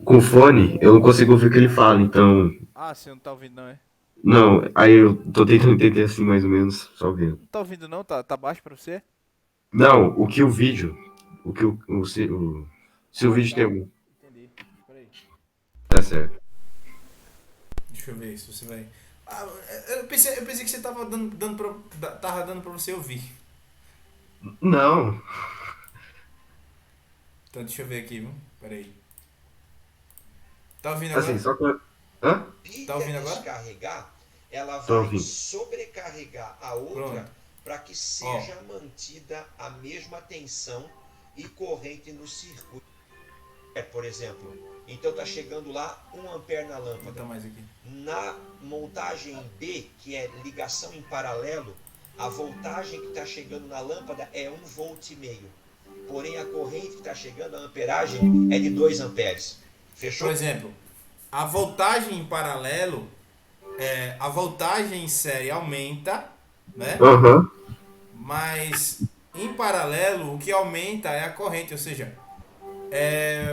Com fone, eu não consigo ouvir o que ele fala, então. Ah, você não tá ouvindo não, é? Não, aí eu tô tentando entender assim mais ou menos, só vendo. Não tá ouvindo não? Tá baixo pra você? Não, o que o vídeo. O que se o vídeo tem algum. Entendi. Peraí. Tá certo. Deixa eu ver se você vai. Ah, eu pensei que você tava tava dando pra você ouvir. Não. Então deixa eu ver aqui, viu? Peraí. Tá ouvindo agora? Assim, só que. Hã? pilha Tá ouvindo agora? descarregar, ela Tô vai ouvindo. sobrecarregar a outra Pronto. para que seja mantida a mesma tensão e corrente no circuito. Por exemplo, então está chegando lá 1 ampere na Vou botar lâmpada. mais aqui. Na montagem B, que é ligação em paralelo, a voltagem que está chegando na lâmpada é 1,5 volt. Porém, a corrente que está chegando, a amperagem, é de 2 amperes. Fechou? Por exemplo, a voltagem em paralelo, a voltagem em série aumenta, né? Aham. Mas em paralelo o que aumenta é a corrente, ou seja,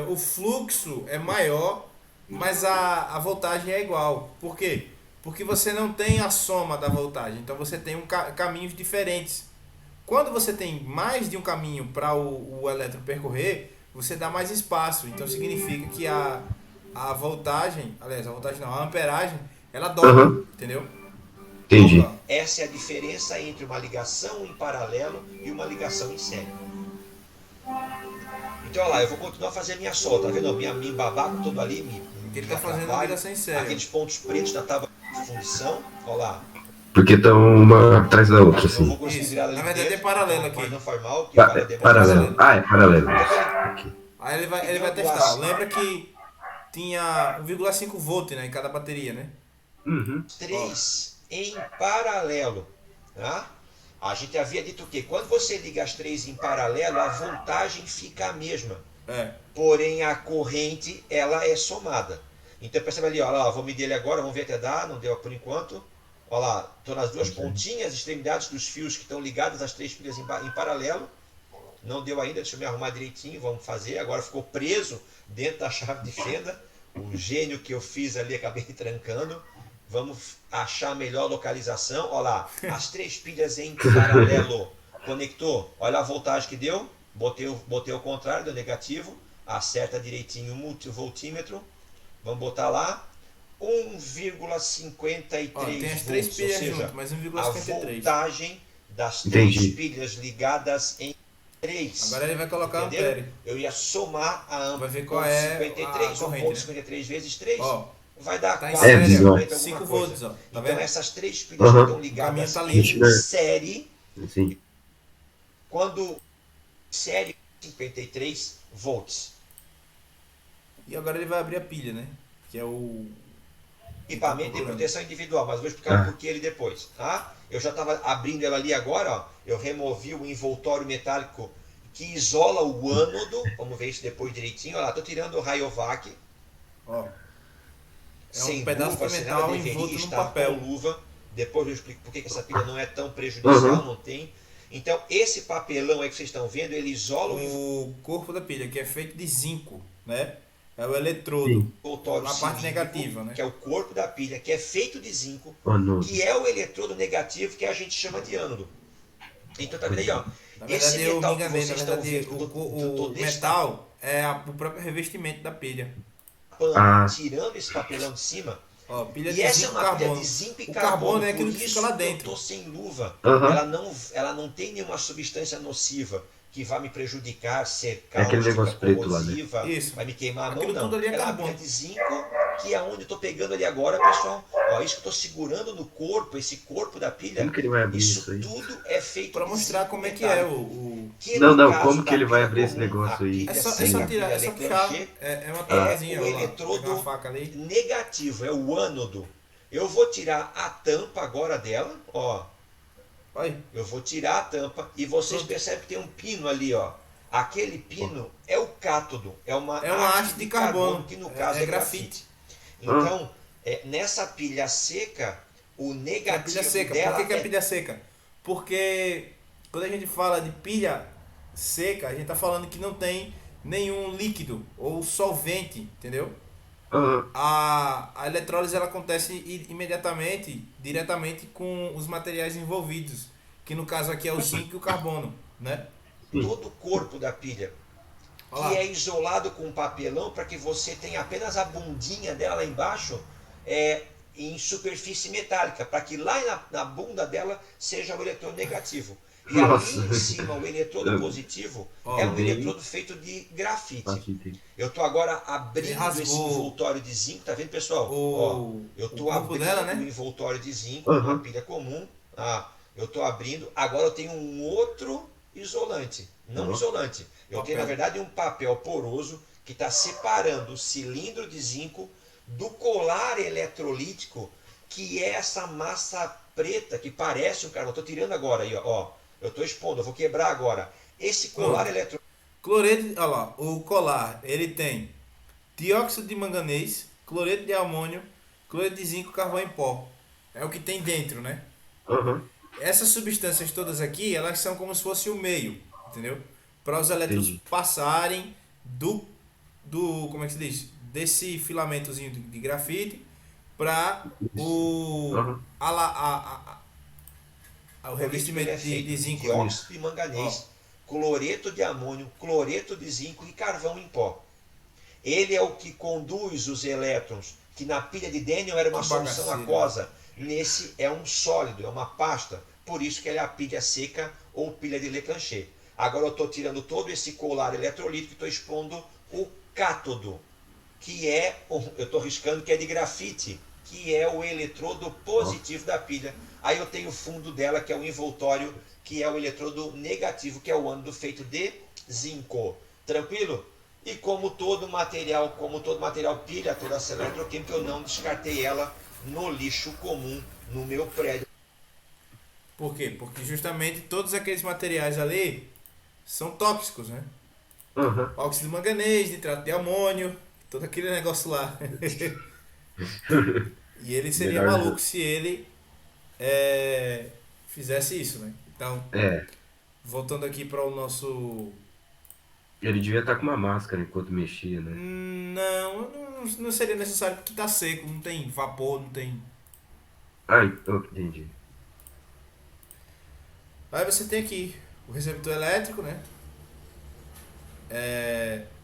o fluxo é maior, mas a voltagem é igual. Por quê? Porque você não tem a soma da voltagem, então você tem caminhos diferentes. Quando você tem mais de um caminho para o elétron percorrer, você dá mais espaço, então significa que a voltagem, aliás, a voltagem não, a amperagem, ela dobra, Aham. entendeu? Entendi. Dobra. Essa é a diferença entre uma ligação em paralelo e uma ligação em série. Então, olha lá, eu vou continuar a fazer minha solda, tá vendo? Minha babaco todo ali, Que ele tá fazendo a ligação em série. aqueles pontos pretos da tábua de fundição, olha lá. Porque estão uma atrás da outra, Eu assim. vou conseguir Isso. virar ela Na ali verdade, dentro, é paralelo mas aqui. não faz mal, que cada demora. Paralelo. Ah, é paralelo. Aí ele vai testar. Lembra que tinha 1,5 volt, né, em cada bateria, né? Uhum. 3 em paralelo, tá? A gente havia dito que quando você liga as 3 em paralelo, a voltagem fica a mesma. Porém, a corrente, ela é somada. Então, percebe ali, olha lá, vou medir ele agora, vamos ver até dar, não deu por enquanto. Olha lá, estou nas duas pontinhas, extremidades dos fios que estão ligados às 3 pilhas em paralelo. Não deu ainda, deixa eu me arrumar direitinho, vamos fazer. Agora ficou preso dentro da chave de fenda. O gênio que eu fiz ali, acabei trancando. Vamos achar a melhor localização. Olha lá, as 3 pilhas em paralelo. Conectou, olha a voltagem que deu. Botei o contrário, deu negativo. Acerta direitinho o voltímetro. Vamos botar lá. 1,53 Tem as 3 volts, pilhas ou seja, junto, mas a 1,53. voltagem das 3 Entendi. pilhas ligadas em 3. Agora ele vai colocar Entenderam? ampere. Eu ia somar a Vai ver qual é a 53, corrente, 1,53 vezes 3. Ó, Vai dar tá em 4, série, visual. 50, 5 alguma coisa. volts, ó. Tá Então vendo? essas 3 pilhas Aham. estão ligadas O caminho tá em livre. série. Sim. Quando série 53 volts. E agora ele vai abrir a pilha, né? Que é o... Equipamento de proteção individual, mas vou explicar o porquê ele depois, tá? Eu já estava abrindo ela ali agora, ó. Eu removi o envoltório metálico que isola o ânodo. Vamos ver isso depois direitinho. Olha lá, tô tirando o Rayovac. Ó, Sem pedaço luva, de sem metal nada, deveria envolto num estar papel. com luva. Depois eu explico por que essa pilha não é tão prejudicial, Uhum. não tem. Então, esse papelão aí que vocês estão vendo, ele isola o o corpo da pilha, que é feito de zinco, né? É o eletrodo. Sim. envoltório Na parte cilíndrico, negativa, né? que é o corpo da pilha, que é feito de zinco, Oh, não. que é o eletrodo negativo que a gente chama de ânodo. Então tá vendo aí, ó. Na Esse verdade, eu me metal que enganei. vocês Na estão verdade, vendo, eu tô o destapando, metal o próprio revestimento da pilha. Ah. tirando esse papelão de cima. Ó, pilha E de essa é zinco uma pilha carbono. de zinco e O carbono. carbono é por aquilo que isso fica lá eu dentro. tô sem luva. Aham. Ela não tem nenhuma substância nociva. que vai me prejudicar, ser É aquele cáustica, negócio preto lá, né? corrosiva, Isso. vai me queimar a mão, Aquilo não. tudo ali é Ela carbono. pilha de zinco, que é onde eu estou pegando ali agora, pessoal. Ó, isso que eu estou segurando no corpo, esse corpo da pilha, Como que ele vai abrir isso isso aí? tudo é feito Pra de mostrar zinco como é que metálico. é o... Que Não, no não, caso como que da ele vai pilha abrir esse comum, negócio a aí? pilha É só seca, a tirar, pilha é só puxar. Leclanché, É uma é tampazinha, o olha lá. Pegar eletrodo uma faca ali. negativo, é o ânodo. Eu vou tirar a tampa agora dela, ó. Olha. Eu vou tirar a tampa e vocês Pronto. percebem que tem um pino ali, ó. Aquele pino é o cátodo, é uma haste de carbono, que no caso é é grafite. Então, nessa pilha seca, o Que é a negativo pilha seca. dela Por que é pilha seca? Porque quando a gente fala de pilha seca, a gente tá falando que não tem nenhum líquido ou solvente, entendeu? Aham. A eletrólise ela acontece imediatamente, diretamente com os materiais envolvidos, que no caso aqui é o zinco e o carbono, né? todo o corpo da pilha, Olha que lá. é isolado com papelão para que você tenha apenas a bundinha dela lá embaixo em superfície metálica, para que lá na bunda dela seja o eletrodo negativo. E Nossa. ali em cima, o eletrodo positivo Ó, é um bem- eletrodo feito de grafite. Grafite. Eu estou agora abrindo Ele rasgou esse envoltório de zinco, tá vendo, pessoal? Eu o estou corpo abrindo dela, né? o envoltório de zinco, Aham. uma pilha comum. Eu estou abrindo, agora eu tenho um outro isolante, não Aham. isolante. Eu tenho, na Papel. verdade, um papel poroso que está separando o cilindro de zinco do colar eletrolítico, que é essa massa preta que parece um carvão. Estou tirando agora aí, ó. Eu estou expondo, eu vou quebrar agora. Esse colar eletrolítico. Cloreto, olha lá, o colar, ele tem dióxido de manganês, cloreto de amônio, cloreto de zinco, carvão em pó. É o que tem dentro, né? Aham. Essas substâncias todas aqui, elas são como se fosse o meio, entendeu? Para os elétrons Entendi. passarem do como é que se diz? Desse filamentozinho de grafite para o Aham. o revestimento Ele é feito de zinco. dióxido de manganês, cloreto de amônio, cloreto de zinco e carvão em pó. Ele é o que conduz os elétrons, que na pilha de Daniel era uma Que solução bagaceira. aquosa. Nesse é um sólido, é uma pasta. Por isso que ele é a pilha seca ou pilha de Leclanché. Agora eu estou tirando todo esse colar eletrolítico e estou expondo o cátodo, que eu estou riscando que é de grafite, que é o eletrodo positivo da pilha. Aí eu tenho o fundo dela, que é o envoltório, que é o eletrodo negativo, que é o ânodo feito de zinco. Tranquilo? E como todo material pilha, toda essa eletroquímica, eu não descartei ela no lixo comum no meu prédio. Por quê? Porque justamente todos aqueles materiais ali são tóxicos, né? Aham. Óxido de manganês, nitrato de amônio, todo aquele negócio lá. E ele seria Melhor maluco se ele fizesse isso, né? Então, É. voltando aqui para o nosso... Ele devia estar com uma máscara enquanto mexia, né? Não seria necessário porque tá seco, não tem vapor, não tem... Ai, entendi. Aí você tem aqui o receptor elétrico, né?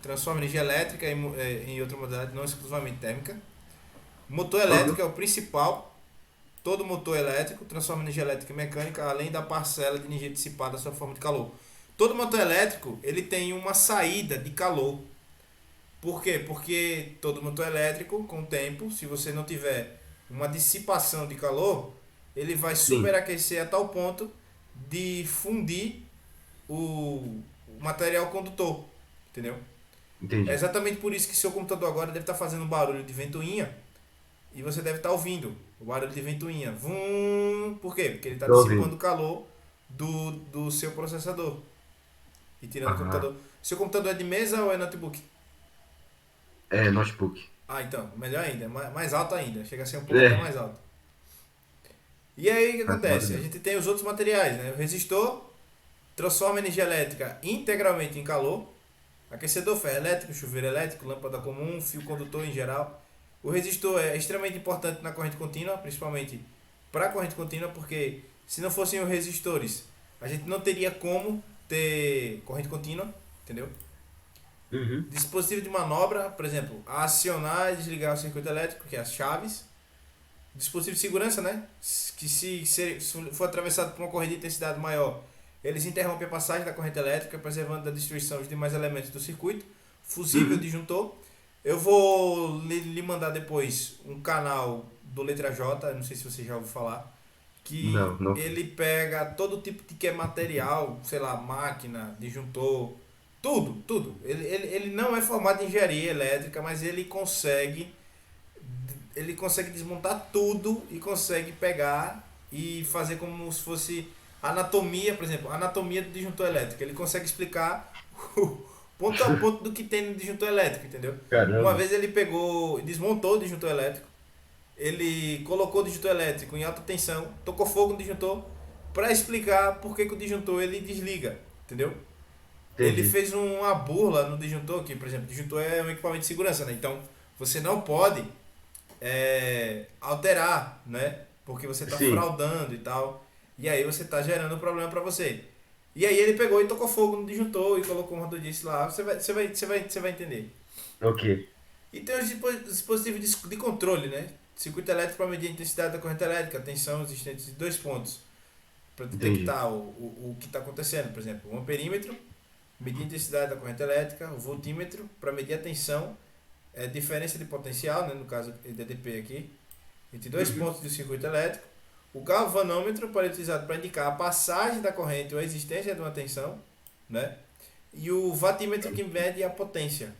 Transforma energia elétrica em outra modalidade, não exclusivamente térmica. Motor elétrico é o principal. Todo motor elétrico transforma energia elétrica em mecânica, além da parcela de energia dissipada sob forma de calor. Todo motor elétrico ele tem uma saída de calor. Por quê? Porque todo motor elétrico, com o tempo, se você não tiver uma dissipação de calor, ele vai superaquecer a tal ponto de fundir o material condutor, entendeu? Entendi. É exatamente por isso que seu computador agora deve estar fazendo um barulho de ventoinha e você deve estar ouvindo o barulho de ventoinha. Vum! Por quê? Porque ele está Tô ouvindo. dissipando o calor do seu processador e tirando o computador. Seu computador é de mesa ou é notebook? É, notebook. Ah, então, melhor ainda, mais alto ainda, chega a ser um pouco até mais alto. E aí o que acontece? A gente tem os outros materiais, né? O resistor transforma energia elétrica integralmente em calor, aquecedor, ferro elétrico, chuveiro elétrico, lâmpada comum, fio condutor em geral. O resistor é extremamente importante na corrente contínua, principalmente para a corrente contínua, porque se não fossem os resistores, a gente não teria como ter corrente contínua, entendeu? Uhum. Dispositivo de manobra, por exemplo, acionar e desligar o circuito elétrico, que é as chaves. Dispositivo de segurança, né? Que se for atravessado por uma corrente de intensidade maior, Eles interrompem a passagem da corrente elétrica, preservando da destruição os demais elementos do circuito. Fusível disjuntor. Eu vou lhe mandar depois um canal do Letra J, não sei se você já ouviu falar, que Não. ele pega todo tipo de que é material, sei lá, máquina, disjuntor, tudo. Ele não é formado em engenharia elétrica, mas ele consegue desmontar tudo e consegue pegar e fazer como se fosse anatomia, por exemplo, anatomia do disjuntor elétrico. Ele consegue explicar ponto a ponto do que tem no disjuntor elétrico, entendeu? Caramba. Uma vez ele pegou, desmontou o disjuntor elétrico, ele colocou o disjuntor elétrico em alta tensão, tocou fogo no disjuntor para explicar por que o disjuntor ele desliga, entendeu? Entendi. Ele fez uma burla no disjuntor, que, por exemplo, o disjuntor é um equipamento de segurança, né? Então, você não pode alterar, né? Porque você está Sim. fraudando e tal. E aí você está gerando um problema para você. E aí ele pegou e tocou fogo no disjuntor e colocou um rododice lá. Você vai entender. Ok. E tem os dispositivos de controle, né? Circuito elétrico para medir a intensidade da corrente elétrica, a tensão existente em 2 pontos. Para detectar o que está acontecendo. Por exemplo, o amperímetro, medir a intensidade da corrente elétrica, o voltímetro, para medir a tensão, diferença de potencial, né? No caso DDP aqui, entre 2 pontos do circuito elétrico. O galvanômetro pode ser utilizado para indicar a passagem da corrente ou a existência de uma tensão, né? E o watímetro que mede a potência.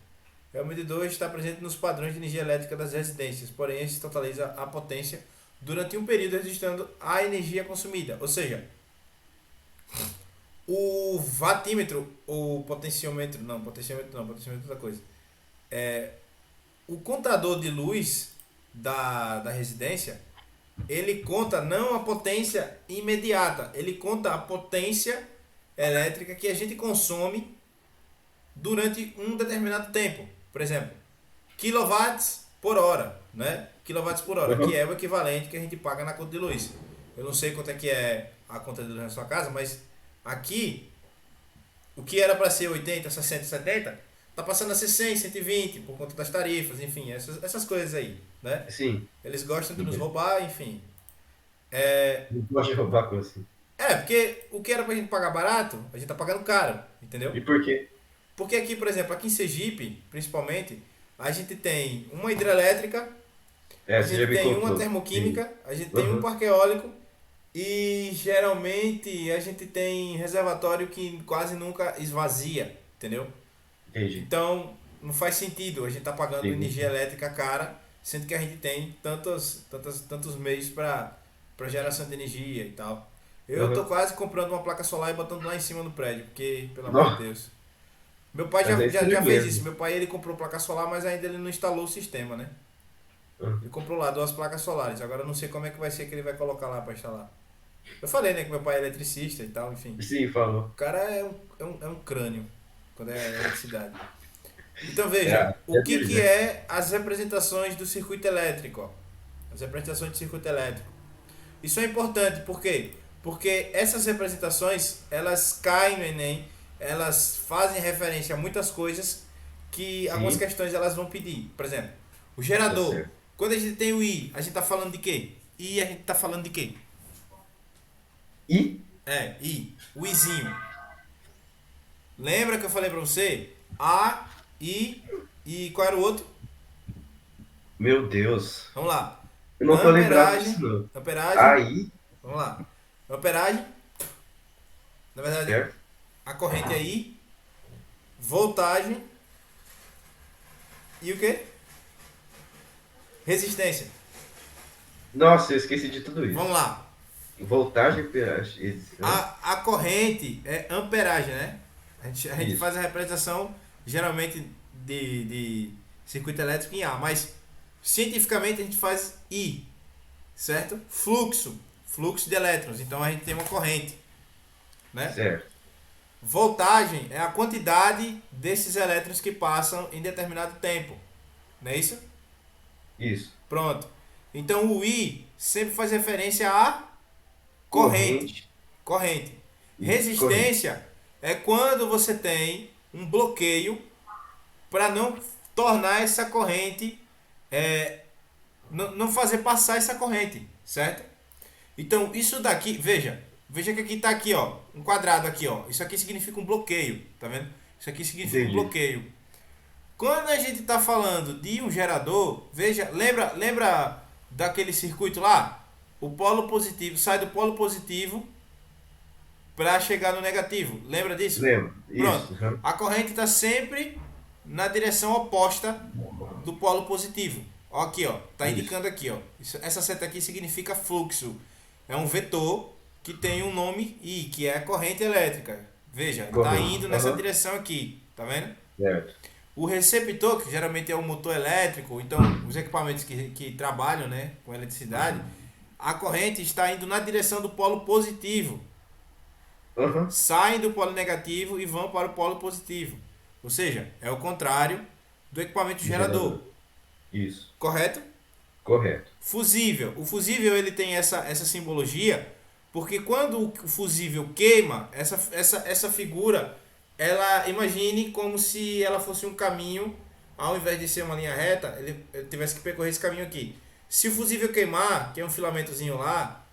O medidor está presente nos padrões de energia elétrica das residências, porém este totaliza a potência durante um período registrando a energia consumida. Ou seja, o watímetro, ou potenciômetro não, potenciômetro é outra coisa. O contador de luz da residência, ele conta não a potência imediata, ele conta a potência elétrica que a gente consome durante um determinado tempo. Por exemplo, quilowatts por hora, né? Quilowatts por hora, que é o equivalente que a gente paga na conta de luz. Eu não sei quanto é que é a conta de luz na sua casa, mas aqui, o que era para ser 80, 60, 70, tá passando a ser 100, 120, por conta das tarifas, enfim, essas coisas aí, né? Sim. Eles gostam de nos roubar, enfim. Não pode roubar como assim. Porque o que era pra gente pagar barato, a gente tá pagando caro, entendeu? E por quê? Porque aqui, por exemplo, aqui em Sergipe, principalmente, a gente tem uma hidrelétrica, a Você já gente me tem contou. uma termoquímica, a gente tem um Uhum. parque eólico e geralmente a gente tem reservatório que quase nunca esvazia, entendeu? Entendi. Então, não faz sentido a gente tá pagando Sim. energia elétrica cara, sendo que a gente tem tantos meios para geração de energia e tal. Eu tô quase comprando uma placa solar e botando lá em cima do prédio, porque, pelo amor de Deus. Meu pai Mas aí já seria fez mesmo. isso. Meu pai ele comprou placa solar, mas ainda ele não instalou o sistema, né? Ele comprou lá 2 placas solares. Agora eu não sei como é que vai ser que ele vai colocar lá para instalar. Eu falei, né, que meu pai é eletricista e tal, enfim. Sim, falou. O cara é um crânio quando é eletricidade. Então veja, o que é as representações do circuito elétrico? Ó. As representações do circuito elétrico. Isso é importante, por quê? Porque essas representações, elas caem no Enem, elas fazem referência a muitas coisas que algumas questões elas vão pedir. Por exemplo, o gerador. certo. Quando a gente tem o I, a gente está falando de quê? I, a gente está falando de quê? E? I. O Izinho. Lembra que eu falei pra você? A, I e qual era o outro? Meu Deus. Vamos lá. Eu não tô lembrado disso, não. Amperagem. Aí, Vamos lá. Amperagem. Na verdade, certo? a corrente é I. Voltagem. E o quê? Resistência. Nossa, eu esqueci de tudo isso. Vamos lá. Voltagem, amperagem. A corrente é amperagem, né? A gente Isso. faz a representação geralmente de circuito elétrico em A, mas cientificamente a gente faz I, certo? Fluxo de elétrons, então a gente tem uma corrente, né? Certo. Voltagem é a quantidade desses elétrons que passam em determinado tempo, não é isso? Isso. Pronto. Então o I sempre faz referência a corrente. Resistência é quando você tem um bloqueio para não tornar essa corrente, não fazer passar essa corrente, certo? Então isso daqui, veja, Veja que aqui tá aqui, ó, um quadrado aqui, ó. Isso aqui significa um bloqueio, tá vendo? Isso aqui significa um bloqueio. Quando a gente tá falando de um gerador, veja, lembra daquele circuito lá? O polo positivo sai do polo positivo para chegar no negativo. Lembra disso? Lembro. Pronto. Isso. Uhum. A corrente está sempre na direção oposta do polo positivo. Ó, aqui, ó. Tá indicando aqui, ó. Essa seta aqui significa fluxo. É um vetor que tem um nome I, que é a corrente elétrica. Veja, está indo nessa direção aqui. Tá vendo? Certo. O receptor, que geralmente é o motor elétrico, então os equipamentos que trabalham, né, com eletricidade, a corrente está indo na direção do polo positivo. Uhum. Saem do polo negativo e vão para o polo positivo. Ou seja, é o contrário do equipamento gerador. Isso. Correto? Correto. Fusível. O fusível ele tem essa simbologia porque quando o fusível queima, essa figura, ela imagine como se ela fosse um caminho, ao invés de ser uma linha reta, ele tivesse que percorrer esse caminho aqui. Se o fusível queimar, que é um filamentozinho lá,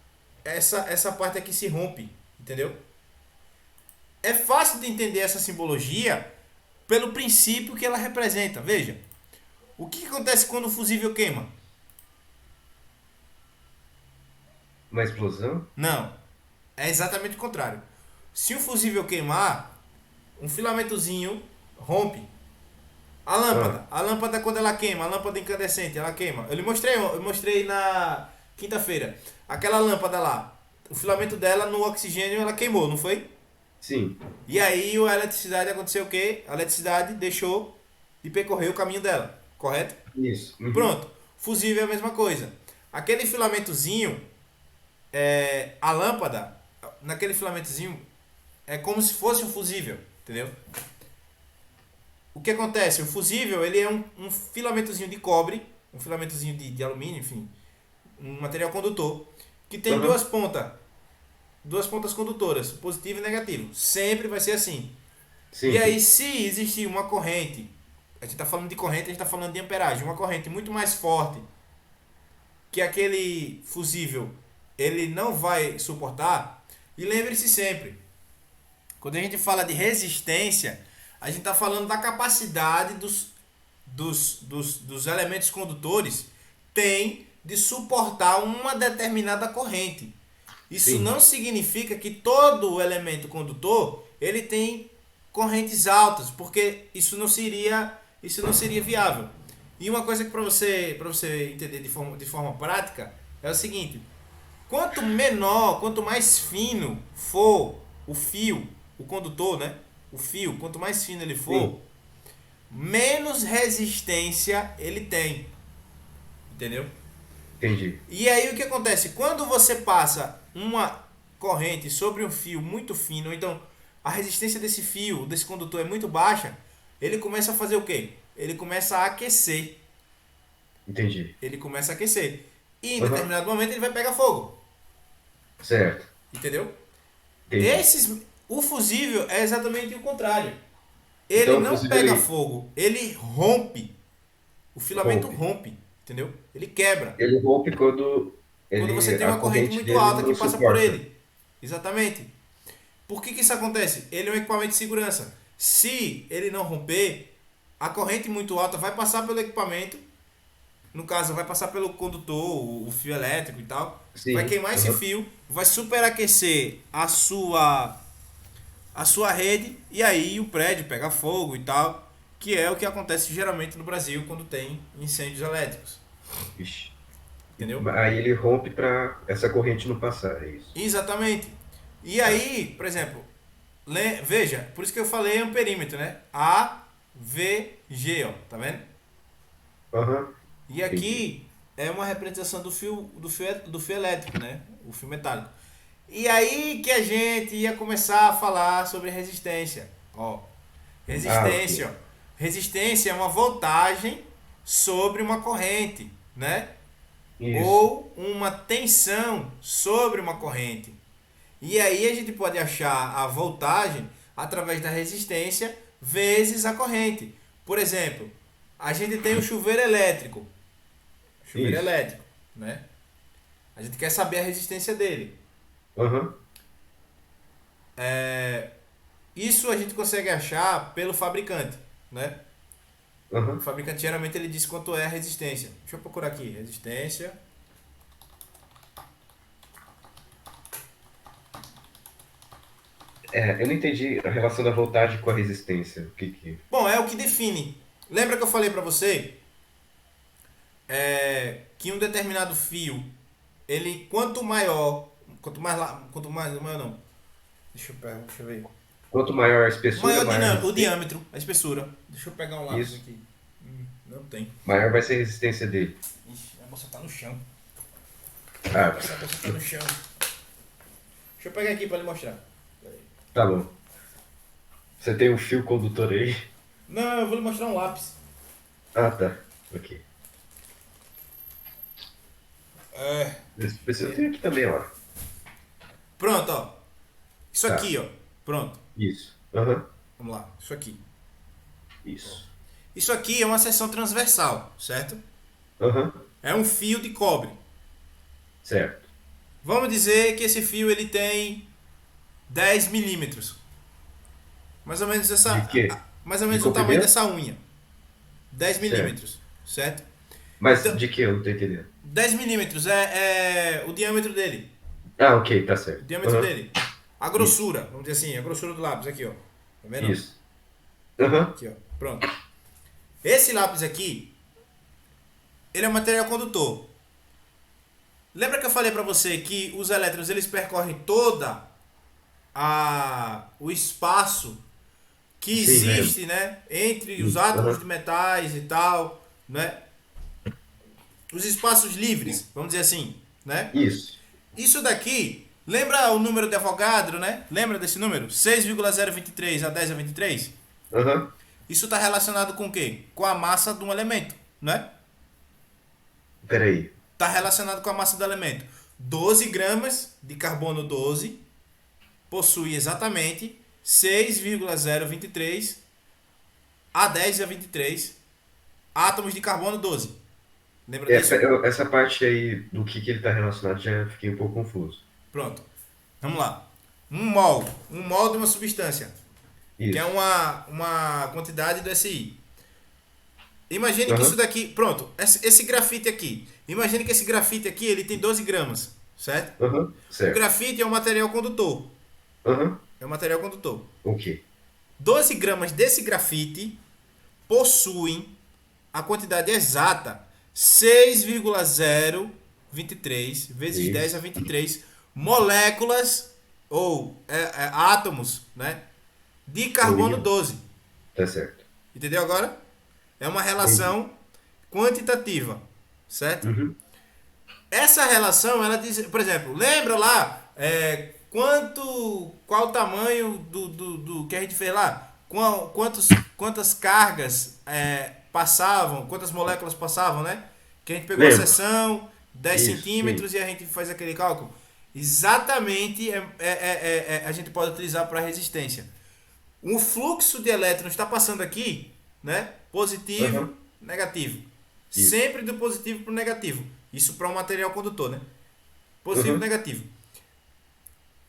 essa parte aqui se rompe, entendeu? É fácil de entender essa simbologia pelo princípio que ela representa. Veja, o que acontece quando o fusível queima? Uma explosão? Não, é exatamente o contrário. Se o fusível queimar, um filamentozinho rompe. A lâmpada quando ela queima, a lâmpada incandescente, ela queima. Eu mostrei na quinta-feira. Aquela lâmpada lá, o filamento dela no oxigênio ela queimou, não foi? Sim. E aí a eletricidade aconteceu o quê? A eletricidade deixou de percorrer o caminho dela, correto? Isso. Uhum. Pronto. Fusível é a mesma coisa. Aquele filamentozinho, a lâmpada, naquele filamentozinho, é como se fosse um fusível, entendeu? O que acontece? O fusível, ele é um filamentozinho de cobre, um filamentozinho de alumínio, enfim, um material condutor, que tem duas pontas condutoras, positivo e negativo. Sempre vai ser assim. Sim. E aí, se existir uma corrente, a gente está falando de corrente, a gente está falando de amperagem, uma corrente muito mais forte que aquele fusível, ele não vai suportar. E lembre-se sempre, quando a gente fala de resistência, a gente está falando da capacidade dos elementos condutores tem de suportar uma determinada corrente. Isso Sim. não significa que todo elemento condutor ele tem correntes altas, porque isso não seria viável. E uma coisa que para você entender de forma prática é o seguinte: quanto menor, quanto mais fino for o fio, o condutor, né? O fio, quanto mais fino ele for, Sim. menos resistência ele tem. Entendeu? Entendi. E aí o que acontece? Quando você passa uma corrente sobre um fio muito fino, então a resistência desse fio, desse condutor é muito baixa, ele começa a fazer o quê? Ele começa a aquecer. Entendi. Ele começa a aquecer. E em determinado momento ele vai pegar fogo. Certo. Entendeu? Entendi. O fusível é exatamente o contrário. Ele Então, o não fusível, pega ele- fogo, ele rompe. O filamento rompe, entendeu? Ele quebra. Ele rompe quando Você tem a uma corrente muito dele alta não que passa suporta. por ele. Exatamente. Por que isso acontece? Ele é um equipamento de segurança. Se ele não romper, a corrente muito alta vai passar pelo equipamento. No caso, vai passar pelo condutor, o fio elétrico e tal. Sim. Vai queimar esse fio, vai superaquecer a sua rede e aí o prédio pega fogo e tal. Que é o que acontece geralmente no Brasil quando tem incêndios elétricos. Vixe. Entendeu? Aí ele rompe para essa corrente não passar, é isso. Exatamente. E aí, por exemplo, veja, por isso que eu falei amperímetro, né? AVG, ó, tá vendo? Aham. E aqui é uma representação do fio elétrico, né? O fio metálico. E aí que a gente ia começar a falar sobre resistência. Ó, resistência, ó. Resistência é uma voltagem sobre uma corrente, né? Isso. Ou uma tensão sobre uma corrente. E aí a gente pode achar a voltagem através da resistência vezes a corrente. Por exemplo, a gente tem o chuveiro elétrico. Chuveiro Isso. elétrico, né? A gente quer saber a resistência dele. Aham. Isso a gente consegue achar pelo fabricante, né? Aham. O fabricante geralmente ele diz quanto é a resistência. Deixa eu procurar aqui, resistência. Eu não entendi a relação da voltagem com a resistência. O que que... Bom, é o que define. Lembra que eu falei pra você que um determinado fio, ele quanto maior, quanto mais maior não. Deixa eu ver. Quanto maior a espessura, Maior maior, o diâmetro, a espessura. Deixa eu pegar um lápis Isso. aqui. Não tem. maior vai ser a resistência dele. Ixi, a bolsa tá no chão. Ah, Essa bolsa tá no chão. Deixa eu pegar aqui pra lhe mostrar. tá bom. Você tem um fio condutor aí? Não, eu vou lhe mostrar um lápis. Ah, tá. Ok. É. Eu tenho aqui também, ó. Pronto, ó. Isso Tá. aqui, ó. Pronto. Isso. Aham. Vamos lá. Isso aqui. Isso. Isso aqui é uma seção transversal, certo? Aham. É um fio de cobre. Certo. Vamos dizer que esse fio ele tem 10 milímetros. Mais ou menos essa. De quê? Mais ou menos De o tamanho comprimento? dessa unha. 10 milímetros, certo? Mas Então- de que? Eu não tô entendendo. 10 milímetros é o diâmetro dele. Ah, ok, tá O certo. diâmetro Aham. dele. A grossura, vamos dizer assim, a grossura do lápis aqui, ó. Tá vendo? Isso. Aham. Aqui, ó. Pronto. Esse lápis aqui, ele é um material condutor. Lembra que eu falei pra você que os elétrons eles percorrem toda o espaço que Sim, existe, né, entre os Isso, átomos aham. de metais e tal, né? Os espaços livres, vamos dizer assim, né? Isso. Isso daqui, lembra o número de Avogadro, né? Lembra desse número? 6,023 a 10 a 23? Aham. Isso está relacionado com o quê? Com a massa de um elemento, né? Peraí. Está relacionado com a massa do elemento. 12 gramas de carbono 12 possui exatamente 6,023 a 10 a 23 átomos de carbono 12. Lembra disso? Essa parte aí do que ele tá relacionado já fiquei um pouco confuso. Pronto. Vamos lá. Um mol de uma substância, que Isso. é uma quantidade do SI. Imagine que Aham. isso daqui... Pronto, esse grafite aqui. Imagine que esse grafite aqui, ele tem 12 gramas, certo? Aham. O Certo. grafite é um material condutor. Aham. É um material condutor. Ok. 12 gramas desse grafite possuem a quantidade exata 6,023 vezes Isso. 10 a 23 moléculas ou átomos, né, de carbono Sim. 12. Tá certo. Entendeu agora? É uma relação quantitativa, certo? Uhum. Essa relação, ela diz, por exemplo, lembra lá qual o tamanho do que a gente fez lá? Quantas cargas passavam, quantas moléculas passavam, né? Que a gente pegou Lembro. a seção, 10 Isso, centímetros e a gente faz aquele cálculo. Exatamente a gente pode utilizar para resistência. O fluxo de elétrons está passando aqui, né? Positivo, Uhum. negativo. Isso. Sempre do positivo para o negativo. Isso para um material condutor, né? Positivo e Uhum. negativo.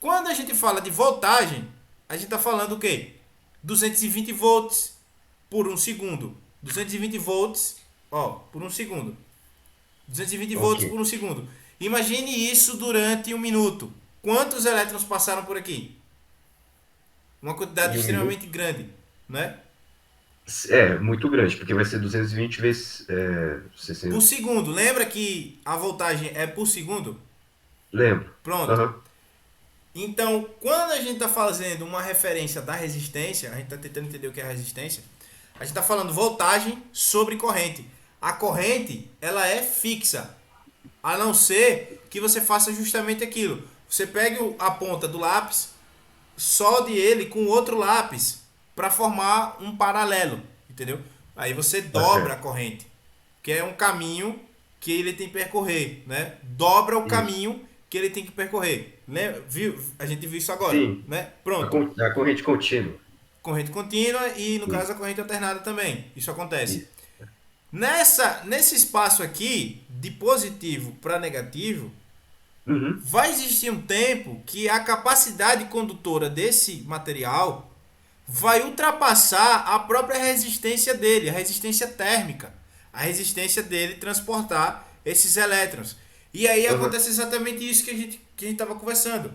Quando a gente fala de voltagem, a gente está falando o quê? 220 volts por um segundo. 220 volts, por um segundo. 220 volts Ok. por um segundo. Imagine isso durante um minuto. Quantos elétrons passaram por aqui? Uma quantidade Em um extremamente grande, né? Muito grande, porque vai ser 220 vezes 60. Por segundo. Lembra que a voltagem é por segundo? Lembro. Pronto. Aham. Então, quando a gente está fazendo uma referência da resistência, a gente está tentando entender o que é a resistência, a gente está falando voltagem sobre corrente. A corrente, ela é fixa, a não ser que você faça justamente aquilo. Você pegue a ponta do lápis, solde ele com outro lápis para formar um paralelo, entendeu? Aí você dobra a corrente, que é um caminho que ele tem que percorrer, né? Dobra o caminho que ele tem que percorrer. Lembra? A gente viu isso agora, Sim. né? Pronto. A corrente contínua. Corrente contínua e, no caso, a corrente alternada também. Isso acontece. Nesse espaço aqui, de positivo para negativo, Uhum. Vai existir um tempo que a capacidade condutora desse material vai ultrapassar a própria resistência dele, a resistência térmica, a resistência dele transportar esses elétrons. E aí acontece exatamente isso que a gente estava conversando.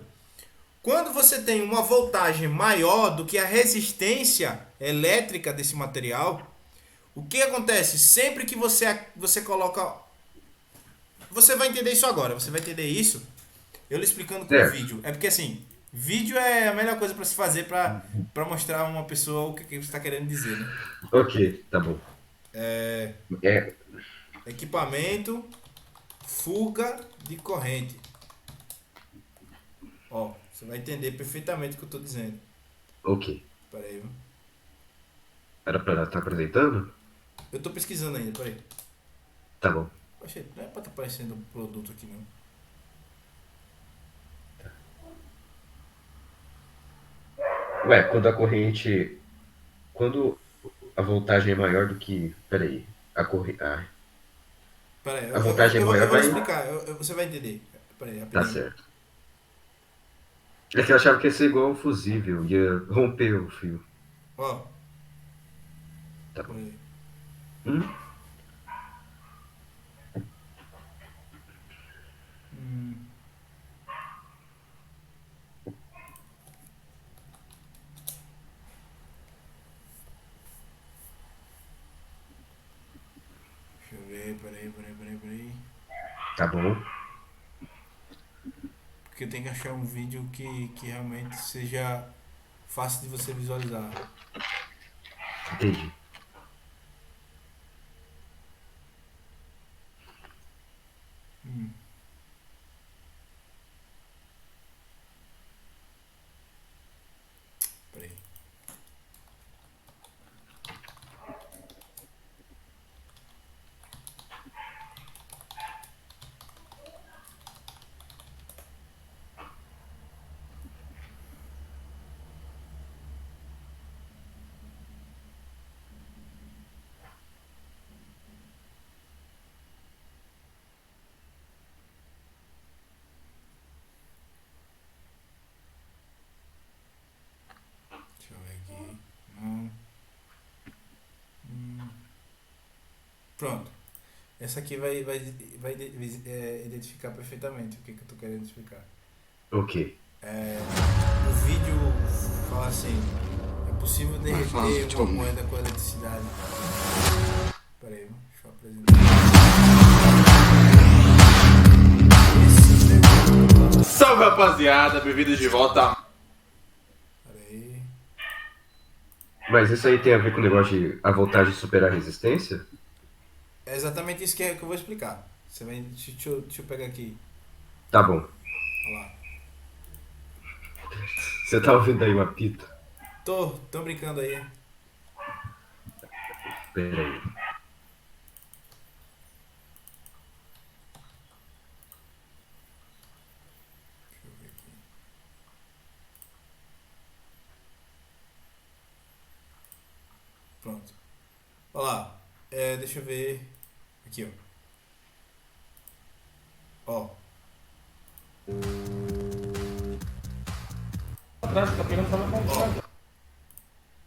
Quando você tem uma voltagem maior do que a resistência elétrica desse material, o que acontece? Sempre que você coloca... Você vai entender isso agora, você vai entender isso eu lhe explicando com Certo. vídeo. É porque assim, vídeo é a melhor coisa para se fazer para mostrar a uma pessoa o que você está querendo dizer, né? Ok, tá bom. Equipamento, fuga de corrente. Ó, você vai entender perfeitamente o que eu estou dizendo. Ok. Pera aí, viu? Era pra estar apresentando? Eu estou pesquisando ainda, pera aí. Tá bom. Poxa, não é para estar aparecendo um produto aqui, não. Ué, quando a corrente. Quando a voltagem é maior do que. Peraí. A corrente. Ah, Pera aí, a voltagem é eu maior, vou vai. explicar, você vai entender. Pera aí, Tá rapidinho. certo. É que eu achava que ia ser igual ao fusível, ia romper o fio. Ó, Tá pera bom. aí. Hum? Deixa eu ver, peraí. Tá bom. Porque eu tenho que achar um vídeo que realmente seja fácil de você visualizar. Entendi. Peraí. Deixa eu ver aqui. Não. Pronto. Essa aqui vai identificar perfeitamente o que eu tô querendo explicar. Ok. O vídeo fala assim: é possível derreter uma moeda com eletricidade. Pera aí, deixa eu apresentar. Salve, rapaziada, bem-vindos de volta. Pera aí. Mas isso aí tem a ver com o negócio de a voltagem superar a resistência? É exatamente isso que eu vou explicar. Você vai, deixa eu pegar aqui. Tá bom. Olha lá. Você tá ouvindo aí um apito? Tô brincando aí. Pera aí. Pronto. Olha lá. Deixa eu ver. Aqui, ó. Ó.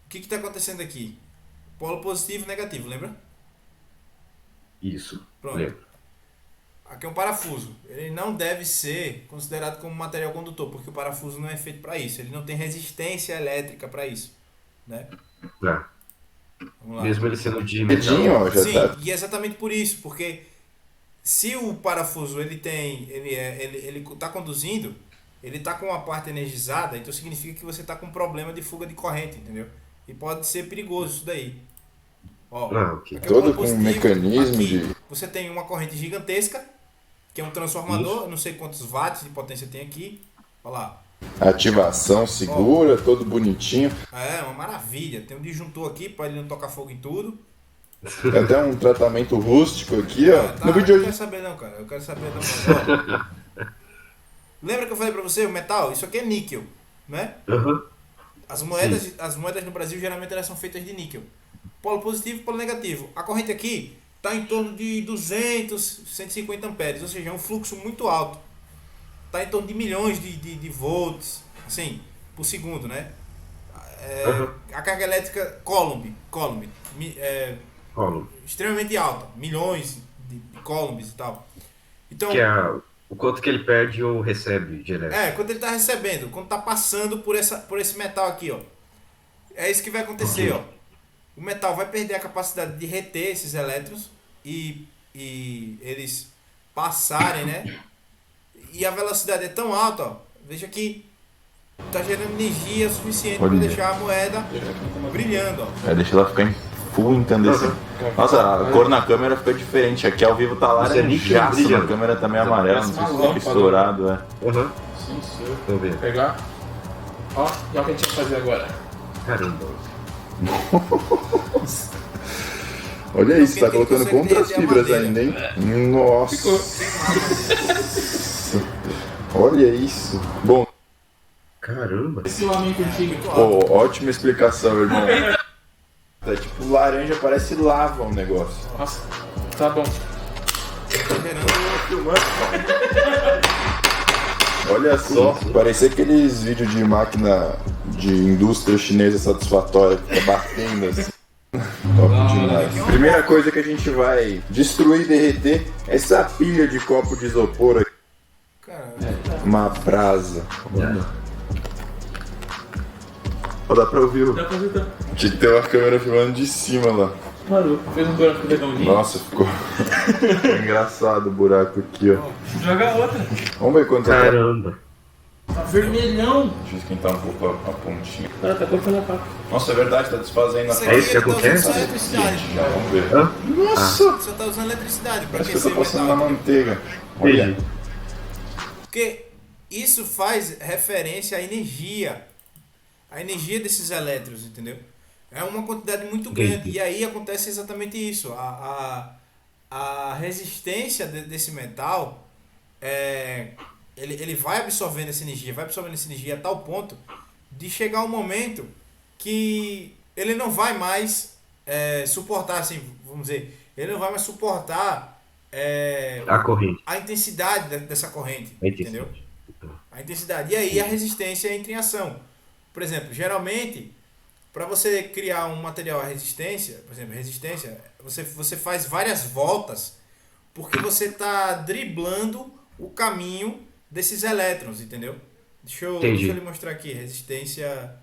O que tá acontecendo aqui? Polo positivo e negativo, lembra? Isso. Pronto. Lembro. Aqui é um parafuso. Ele não deve ser considerado como material condutor, porque o parafuso não é feito para isso. Ele não tem resistência elétrica para isso, né? Tá. Vamos lá. Mesmo ele sendo de Dedinho, metal. ó, já Sim, tá. e é exatamente por isso, porque se o parafuso ele tá conduzindo, ele tá com uma parte energizada, então significa que você tá com um problema de fuga de corrente, entendeu? E pode ser perigoso isso daí. Ó, Ah, ok. aqui é o Todo polo com um positivo, mecanismo aqui de. você tem uma corrente gigantesca, que é um transformador, não sei quantos watts de potência tem aqui. Olha lá. Ativação segura, todo bonitinho. É uma maravilha. Tem um disjuntor aqui para ele não tocar fogo em tudo. Tem até um tratamento rústico aqui, ó. Tá, No eu vídeo não hoje. quero saber não, cara. Eu quero saber não. Ó, lembra que eu falei pra você, o metal? Isso aqui é níquel, né? Aham. As moedas no Brasil geralmente elas são feitas de níquel. Polo positivo e polo negativo. A corrente aqui está em torno de 200, 150 amperes, ou seja, é um fluxo muito alto. tá em torno de milhões de volts, assim, por segundo, né? A carga elétrica Coulomb, Coulomb. extremamente alta, milhões de coulombs e tal. Então, Que é o quanto que ele perde ou recebe de elétrico. quando ele tá recebendo, quando tá passando por esse metal aqui, ó. É isso que vai acontecer, ó. O metal vai perder a capacidade de reter esses elétrons e eles passarem, né? E a velocidade é tão alta, ó. Veja que tá gerando energia suficiente para deixar a moeda brilhando, ó. Deixa ela ficar em full incandescente. Nossa, a cor na câmera fica diferente. Aqui ao vivo tá laranjaço, na câmera também é amarelo, não sei se fica estourado, Sim, Vamos ver. Pegar. Ó, e olha o que a gente vai fazer agora. Caramba. Olha isso, tá colocando contra as fibras ainda, hein? Nossa. Olha isso. Bom. Caramba. Esse lamento antigo. Ótima explicação, irmão. É tipo laranja, parece lava o negócio. Nossa, tá bom. Olha só, parecia aqueles vídeos de máquina de indústria chinesa satisfatória que tá batendo assim. Top demais. Primeira coisa que a gente vai destruir e derreter é essa pilha de copo de isopor aqui. Uma brasa. Ó, dá pra ouvir. Dá pra ver. Tinha que ter uma câmera filmando de cima lá. Parou. Fez um buraco redondinho. Nossa, ficou engraçado o buraco aqui, ó. Joga outra. Vamos ver quanto Caramba. Tá vermelhão. Deixa eu esquentar um pouco a pontinha. Cara, tá cortando a faca. Nossa, é verdade, tá desfazendo a É isso que acontece? Eletricidade. Vamos ver. Nossa! Você tá usando eletricidade para Parece que eu tô aquecer o passando na metal. manteiga. Olha. Porque isso faz referência à energia. A energia desses elétrons, entendeu? É uma quantidade muito grande. E aí acontece exatamente isso. A resistência desse metal, ele vai absorvendo essa energia a tal ponto de chegar um momento que ele não vai mais suportar, assim, vamos dizer, ele não vai mais suportar A corrente. a intensidade dessa corrente, A entendeu? A intensidade. E aí a resistência entra em ação. Por exemplo, geralmente, para você criar um material à resistência, por exemplo, resistência, você faz várias voltas porque você está driblando o caminho desses elétrons, entendeu? Deixa eu lhe mostrar aqui, resistência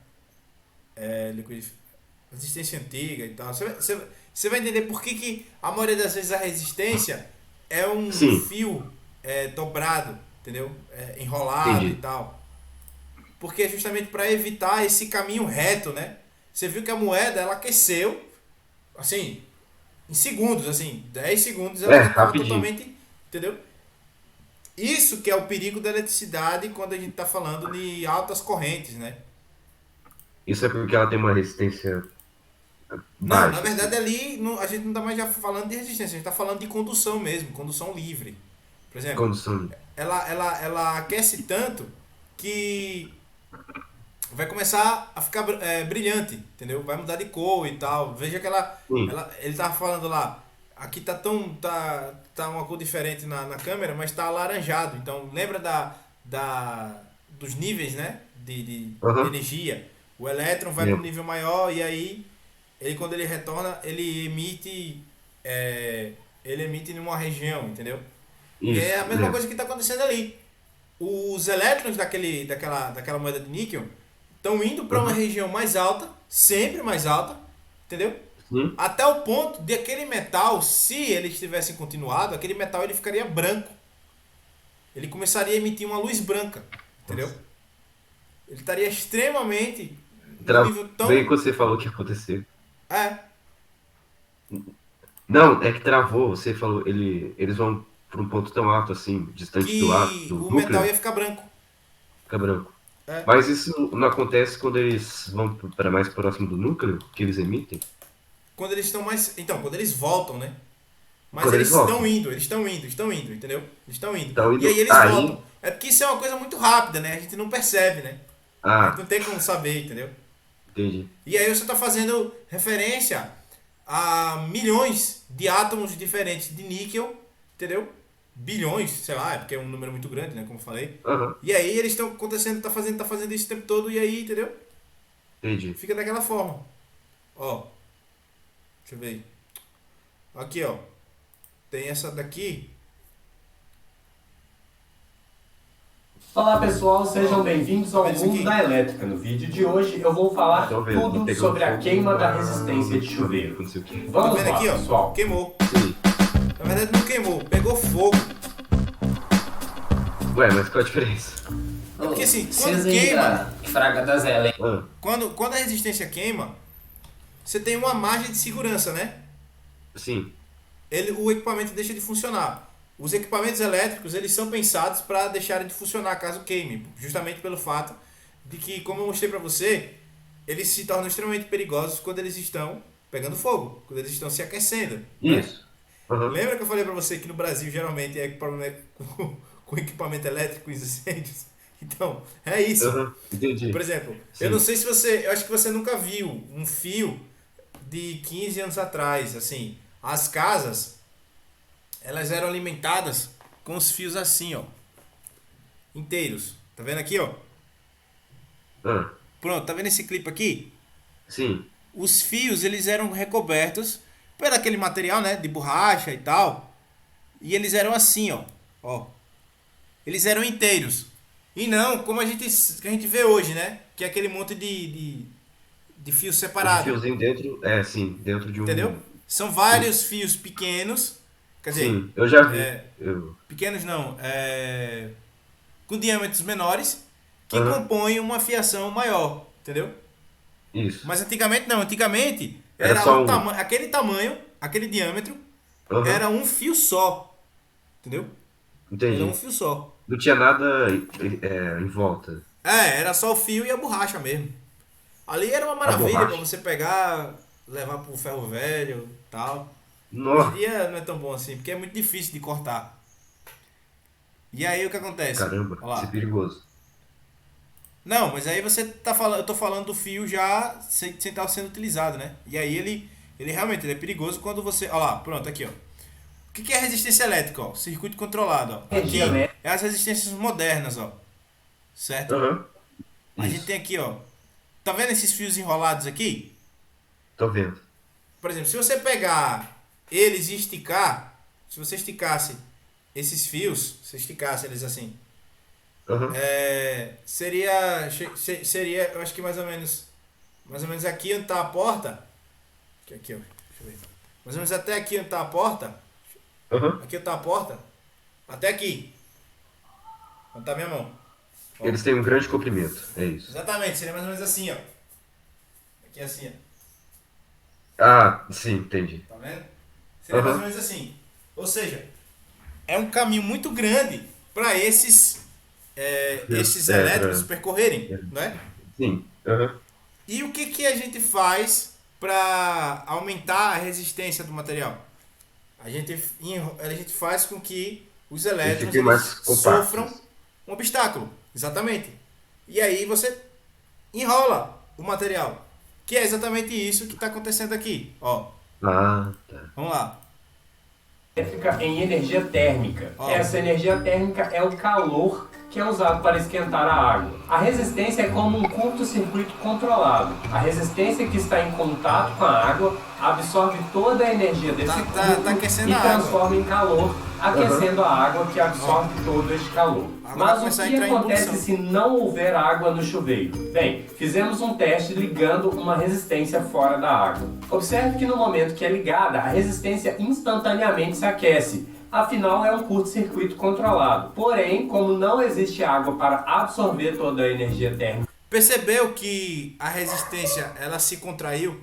resistência antiga e tal. Você vai entender por que a maioria das vezes a resistência é um fio dobrado, entendeu? Enrolado e tal. Porque é justamente para evitar esse caminho reto, né? Você viu que a moeda, ela aqueceu, assim, em segundos, assim, 10 segundos, ela estava totalmente, entendeu? Isso que é o perigo da eletricidade quando a gente está falando de altas correntes, né? Isso é porque ela tem uma resistência baixa. Não, na verdade ali a gente não está mais já falando de resistência, a gente está falando de condução mesmo, condução livre. Por exemplo, ela aquece tanto que vai começar a ficar brilhante, entendeu? Vai mudar de cor e tal. Veja que ele tava falando lá, aqui tá uma cor diferente na câmera, mas tá alaranjado. Então lembra dos níveis, né? De energia. O elétron vai para um nível maior e aí quando ele retorna, ele emite numa região, entendeu? Isso, e é a mesma coisa que está acontecendo ali. Os elétrons daquela moeda de níquel estão indo para uma região mais alta, sempre mais alta, entendeu? Até o ponto de aquele metal, se eles tivessem continuado, aquele metal ele ficaria branco. Ele começaria a emitir uma luz branca, entendeu? Ele estaria extremamente nível tão... Bem que você falou que ia acontecer. Não, é que travou, você falou, eles vão para um ponto tão alto assim, distante do átomo, do núcleo, metal ia ficar branco. Fica branco. Mas isso não acontece quando eles vão para mais próximo do núcleo, que eles emitem? Quando eles estão mais... Então, quando eles voltam, né? Mas quando eles estão indo, entendeu? Eles estão indo. E aí eles voltam. É porque isso é uma coisa muito rápida, né? A gente não percebe, né? A gente não tem como saber, entendeu? Entendi. E aí você está fazendo referência a milhões de átomos diferentes de níquel, entendeu? bilhões, sei lá, é porque é um número muito grande, né, como eu falei. Aham, E aí eles estão acontecendo, tá fazendo isso o tempo todo, e aí, entendeu? entendi. Fica daquela forma. Ó, deixa eu ver. Aqui, ó. Tem essa daqui. Olá pessoal, sejam bem-vindos ao Tá vendo isso mundo aqui? da elétrica. No vídeo de hoje eu vou falar Tô vendo, tudo pegando sobre a fogo. queima da resistência de chuveiro. Não sei o que. Tá Vamos vendo lá, aqui, ó? pessoal. Queimou. Sim. Na verdade não queimou, pegou fogo. Ué, mas qual a diferença? É porque assim, quando Vocês aí queima, da Fraga da Zela, hein? Ah, quando a resistência queima, você tem uma margem de segurança, né? sim. O equipamento deixa de funcionar. Os equipamentos elétricos, eles são pensados para deixarem de funcionar caso queime, justamente pelo fato de que, como eu mostrei para você, eles se tornam extremamente perigosos quando eles estão pegando fogo, quando eles estão se aquecendo. Né? Isso. Aham. Lembra que eu falei para você que no Brasil geralmente é problema com equipamento elétrico com incêndios? Então, é isso. Aham, entendi. Por exemplo, Sim. eu não sei se você, eu acho que você nunca viu um fio de 15 anos atrás, assim, as casas, elas eram alimentadas com os fios assim, ó, inteiros. Tá vendo aqui, ó? Ah, Pronto, tá vendo esse clipe aqui? sim. Os fios, eles eram recobertos por aquele material, né, de borracha e tal. E eles eram assim, ó. Eles eram inteiros. E não como que a gente vê hoje, né? Que é aquele monte de fios Um separados. fiozinho dentro, sim, dentro de um... Entendeu? São vários fios pequenos. Quer dizer, Sim, eu já vi. é, Eu... pequenos não, com diâmetros menores que Aham. compõem uma fiação maior, entendeu? Isso. Mas antigamente não, antigamente Era era só o um. aquele tamanho, aquele diâmetro, Aham. era um fio só, entendeu? Entendi. Era um fio só. Não tinha nada em volta. Era só o fio e a borracha mesmo. Ali era uma maravilha borracha. pra você pegar, levar pro ferro velho e tal. Hoje em Nossa, dia não é tão bom assim, porque é muito difícil de cortar. E aí o que acontece? caramba, Olha lá. isso é perigoso. Não, mas aí você tá falando, eu tô falando do fio já sem estar sendo utilizado, né? E aí ele realmente ele é perigoso quando você, olha lá, pronto, aqui, ó. O que é resistência elétrica, ó? Circuito controlado, ó. Aqui é as resistências modernas, ó. Certo? Aham. A gente tem aqui, ó. Tá vendo esses fios enrolados aqui? Tô vendo. Por exemplo, se você pegar eles e esticar, se você esticasse esses fios, se esticasse eles assim, Aham. seria, eu acho que mais ou menos aqui onde tá a porta, que aqui, ó, deixa eu ver, mais ou menos até aqui onde tá a porta, Aham. aqui onde tá a porta, até aqui, onde tá a minha mão. Ó. Eles têm um grande comprimento, é isso. Exatamente, seria mais ou menos assim, ó. Aqui assim, ó. Ah, sim, entendi. Tá vendo? Seria mais Aham. ou menos assim. Ou seja, é um caminho muito grande para esses elétricos percorrerem, né? Sim. Aham. E o que a gente faz para aumentar a resistência do material? A gente faz com que os elétrons fiquem mais compactos. sofram um obstáculo. Exatamente. E aí você enrola o material. Que é exatamente isso que está acontecendo aqui. Ó, Ah, tá. vamos lá. Elétrica em energia térmica. Ó. Essa energia térmica é o calor que é usado para esquentar a água. A resistência é como um curto-circuito controlado. A resistência que está em contato com a água absorve toda a energia desse curto aquecendo e a água. transforma em calor, aquecendo a água que absorve todo este calor. Agora vai Mas começar o a que entrar em acontece ebulição. se não houver água no chuveiro? Bem, fizemos um teste ligando uma resistência fora da água. Observe que no momento que é ligada, a resistência instantaneamente se aquece. Afinal, é um curto-circuito controlado. Porém, como não existe água para absorver toda a energia térmica, Percebeu que a resistência ela se contraiu?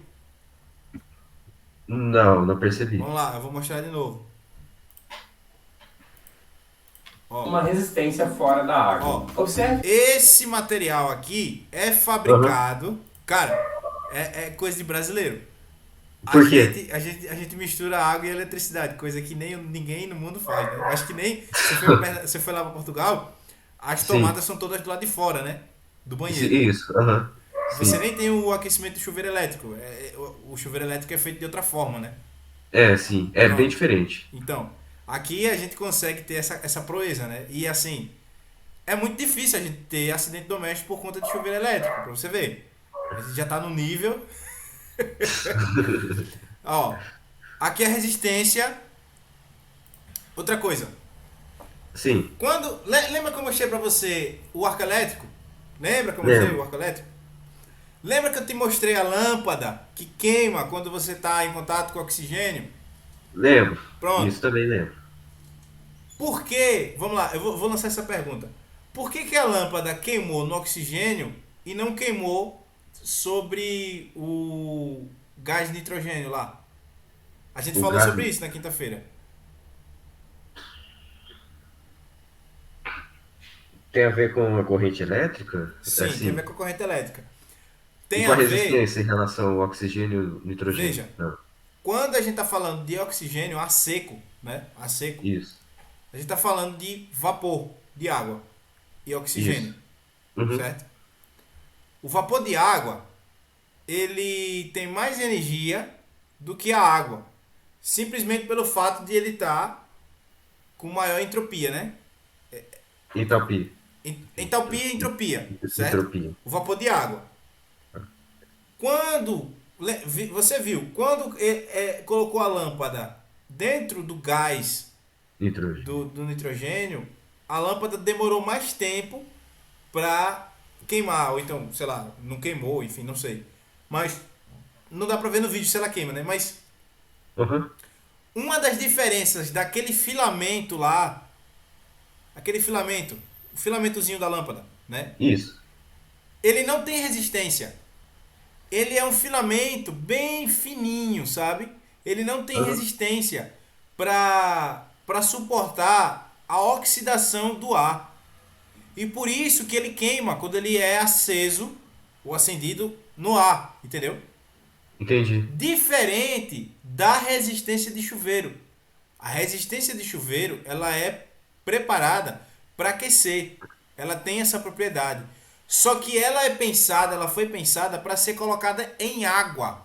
Não percebi. Vamos lá, eu vou mostrar de novo. Ó, uma resistência fora da água. Observe. Esse material aqui é fabricado. Cara, é coisa de brasileiro. Por quê? A gente mistura água e eletricidade, coisa que ninguém no mundo faz, né? Eu acho que nem. Você foi lá para Portugal, as tomadas são todas do lado de fora, né? Do banheiro. Isso, aham. Você Sim. nem tem o aquecimento do chuveiro elétrico. O chuveiro elétrico é feito de outra forma, né? É, sim. É bem diferente. Então, Aqui a gente consegue ter essa proeza, né? E assim, é muito difícil a gente ter acidente doméstico por conta de chuveiro elétrico, pra você ver. A gente já tá no nível. Ó, aqui a resistência. Outra coisa. Sim. Lembra que eu mostrei pra você o arco elétrico? Lembra que eu mostrei o arco elétrico? Lembra que eu te mostrei a lâmpada que queima quando você tá em contato com oxigênio? Lembro. Pronto. Isso também lembro. Por que? Vamos lá, eu vou lançar essa pergunta. Por que a lâmpada queimou no oxigênio e não queimou sobre o gás de nitrogênio lá? A gente falou sobre isso na quinta-feira. Tem a ver com a corrente elétrica? Sim, assim, tem a ver com a corrente elétrica. Tem e com a a resistência ver... em relação ao oxigênio e nitrogênio? Veja, não. Quando a gente está falando de oxigênio a seco, né? A seco, Isso. a gente está falando de vapor de água e oxigênio, certo? O vapor de água, ele tem mais energia do que a água, simplesmente pelo fato de ele estar com maior entropia, né? Entalpia. Entalpia e entropia, certo? Entropia. O vapor de água. Quando você viu, quando colocou a lâmpada dentro do gás do nitrogênio, a lâmpada demorou mais tempo para queimar, ou então, sei lá, não queimou, enfim, não sei. Mas não dá para ver no vídeo se ela queima, né? Mas uma das diferenças daquele filamento lá, o filamentozinho da lâmpada, né? Isso. Ele não tem resistência. Ele é um filamento bem fininho, sabe? Ele não tem resistência para suportar a oxidação do ar. E por isso que ele queima quando ele é aceso ou acendido no ar, entendeu? Entendi. Diferente da resistência de chuveiro. A resistência de chuveiro, ela é preparada para aquecer. Ela tem essa propriedade. Só que ela foi pensada para ser colocada em água.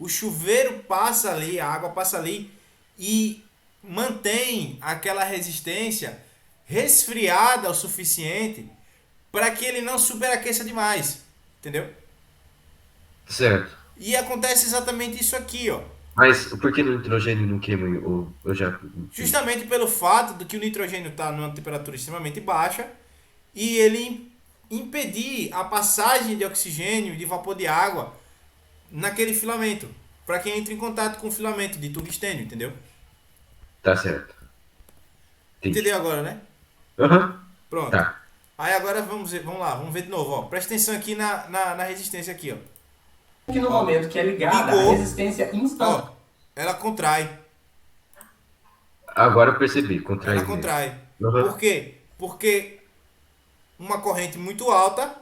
O chuveiro passa ali, a água passa ali e mantém aquela resistência resfriada o suficiente para que ele não superaqueça demais. Entendeu? Certo. E acontece exatamente isso aqui, ó. Mas por que no nitrogênio não queima? Eu já... Justamente pelo fato de que o nitrogênio está numa temperatura extremamente baixa e ele impedir a passagem de oxigênio e de vapor de água naquele filamento, para quem entra em contato com o filamento de tungstênio, entendeu? Tá certo. Entendi. Entendeu agora, né? Pronto. Tá. Aí agora vamos ver de novo, ó. Presta atenção aqui na resistência aqui, ó. Que no momento que é ligada, a resistência instantânea. Ela contrai. Agora eu percebi, contrai. Ela contrai. Por quê? Porque uma corrente muito alta,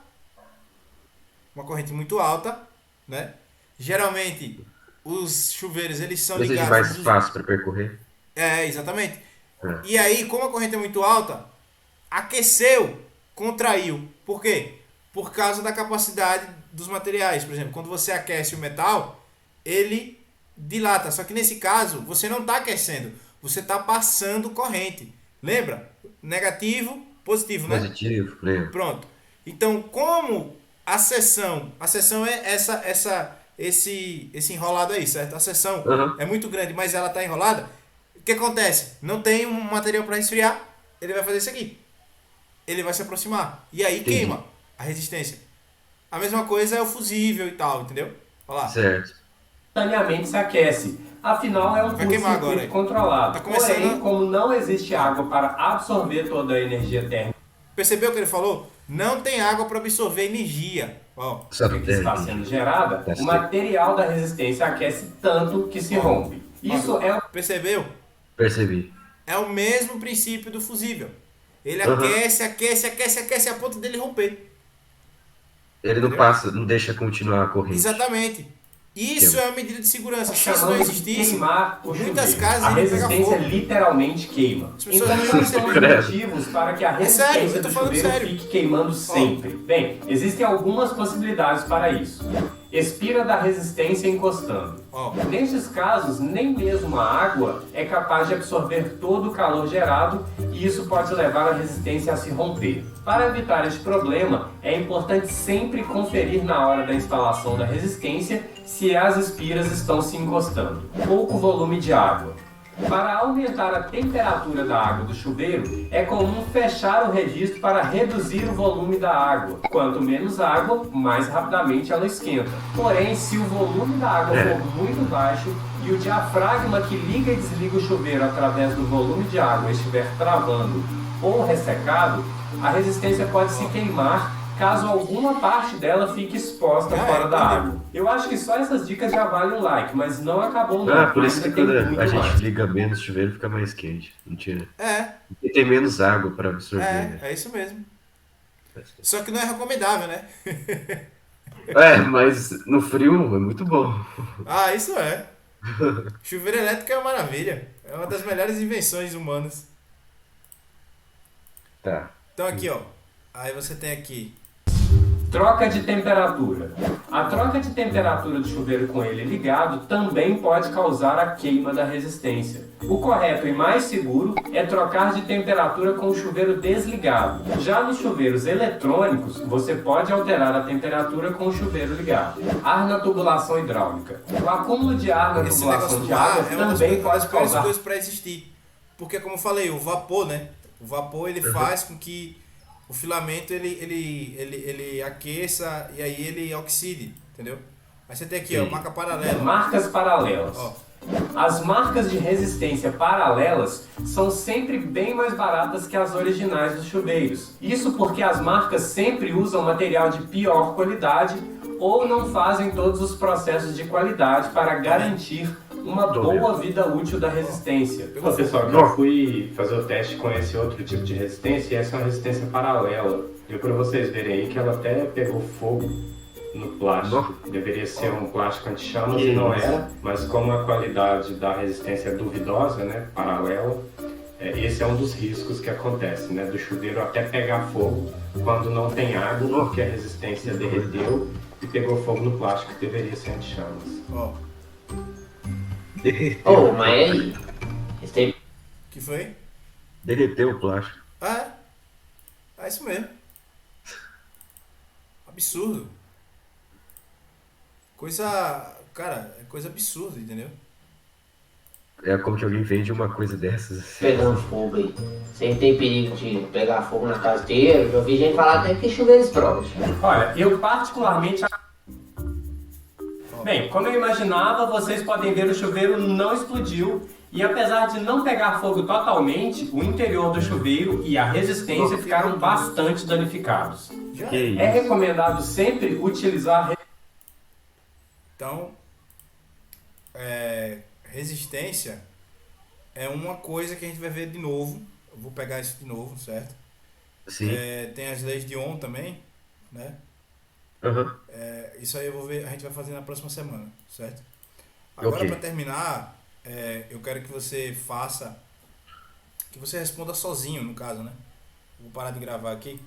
né? Geralmente os chuveiros eles são ligados. Mais fácil para percorrer. Exatamente. E aí, como a corrente é muito alta, aqueceu, contraiu. Por quê? Por causa da capacidade dos materiais. Por exemplo, quando você aquece o metal, ele dilata. Só que nesse caso, você não está aquecendo, você está passando corrente. Lembra? Negativo, positivo, né? Positivo, lembro. Pronto. Então, como a seção é esse enrolado aí, certo? A seção é muito grande, mas ela está enrolada. O que acontece? Não tem um material para resfriar, ele vai fazer isso aqui. Ele vai se aproximar. E aí queima a resistência. A mesma coisa é o fusível e tal, entendeu? Olha lá. Certo. Instantaneamente se aquece. Afinal, é um curto-circuito controlado. Porém, como não existe água para absorver toda a energia térmica. Percebeu o que ele falou? Não tem água para absorver energia. Ó, que está sendo gerada, o material da resistência aquece tanto que se rompe. Isso é... Percebeu? Percebi. É o mesmo princípio do fusível. Ele aquece a ponto dele romper. Ele não passa, não deixa continuar a corrente. Exatamente. Isso é uma medida de segurança. Se isso não existisse, muitas casas a iriam pegar resistência fogo. literalmente queima. Então não quais são os motivos para que a resistência do chuveiro fique queimando sempre? Bem, existem algumas possibilidades para isso. expira da resistência encostando. Nesses casos, nem mesmo a água é capaz de absorver todo o calor gerado e isso pode levar a resistência a se romper. Para evitar este problema, é importante sempre conferir na hora da instalação da resistência se as espiras estão se encostando. Pouco volume de água. Para aumentar a temperatura da água do chuveiro, é comum fechar o registro para reduzir o volume da água. Quanto menos água, mais rapidamente ela esquenta. Porém, se o volume da água for muito baixo e o diafragma que liga e desliga o chuveiro através do volume de água estiver travando ou ressecado, a resistência pode se queimar caso alguma parte dela fique exposta fora da água. Eu acho que só essas dicas já valem um like, mas não acabou não. Por isso que quando a gente liga menos o chuveiro fica mais quente. Mentira. E tem menos água para absorver. Né? É isso mesmo. Só que não é recomendável, né? Mas no frio é muito bom. Isso é. Chuveiro elétrico é uma maravilha. É uma das melhores invenções humanas. Tá. Então aqui, ó. Aí você tem aqui. Troca de temperatura. A troca de temperatura do chuveiro com ele ligado também pode causar a queima da resistência. O correto e mais seguro é trocar de temperatura com o chuveiro desligado. Já nos chuveiros eletrônicos, você pode alterar a temperatura com o chuveiro ligado. Ar na tubulação hidráulica. O acúmulo de ar na tubulação de água também pode causar coisas para existir. Porque como eu falei, o vapor, né? O vapor ele faz com que o filamento ele aqueça e aí ele oxide, entendeu? Aí você tem aqui, ó, marca paralela. Marcas paralelas. As marcas de resistência paralelas são sempre bem mais baratas que as originais dos chuveiros. Isso porque as marcas sempre usam material de pior qualidade ou não fazem todos os processos de qualidade para garantir uma boa vida útil da resistência. Pessoal, eu fui fazer o teste com esse outro tipo de resistência e essa é uma resistência paralela. Deu para vocês verem aí que ela até pegou fogo no plástico. Deveria ser um plástico anti-chamas e não era, mas como a qualidade da resistência é duvidosa, né, paralela, esse é um dos riscos que acontece, né, do chuveiro até pegar fogo quando não tem água, porque a resistência derreteu e pegou fogo no plástico que deveria ser anti-chamas. Mas aí? Que foi? Derreteu o plástico. É isso mesmo. Absurdo. Cara, é coisa absurda, entendeu? É como que alguém vende uma coisa dessas. Pegando fogo aí. Sempre tem perigo de pegar fogo na casa inteira. Eu vi gente falar até que chuveiros próprios. Olha, eu particularmente... Bem, como eu imaginava, vocês podem ver o chuveiro não explodiu e apesar de não pegar fogo totalmente, o interior do chuveiro e a resistência ficaram bastante danificados. É recomendado sempre utilizar... Então, resistência é uma coisa que a gente vai ver de novo. Eu vou pegar isso de novo, certo? Sim. Tem as leis de Ohm também, né? Isso aí a gente vai fazer na próxima semana, certo? Agora, para terminar, eu quero que você responda sozinho, no caso, né? Vou parar de gravar aqui.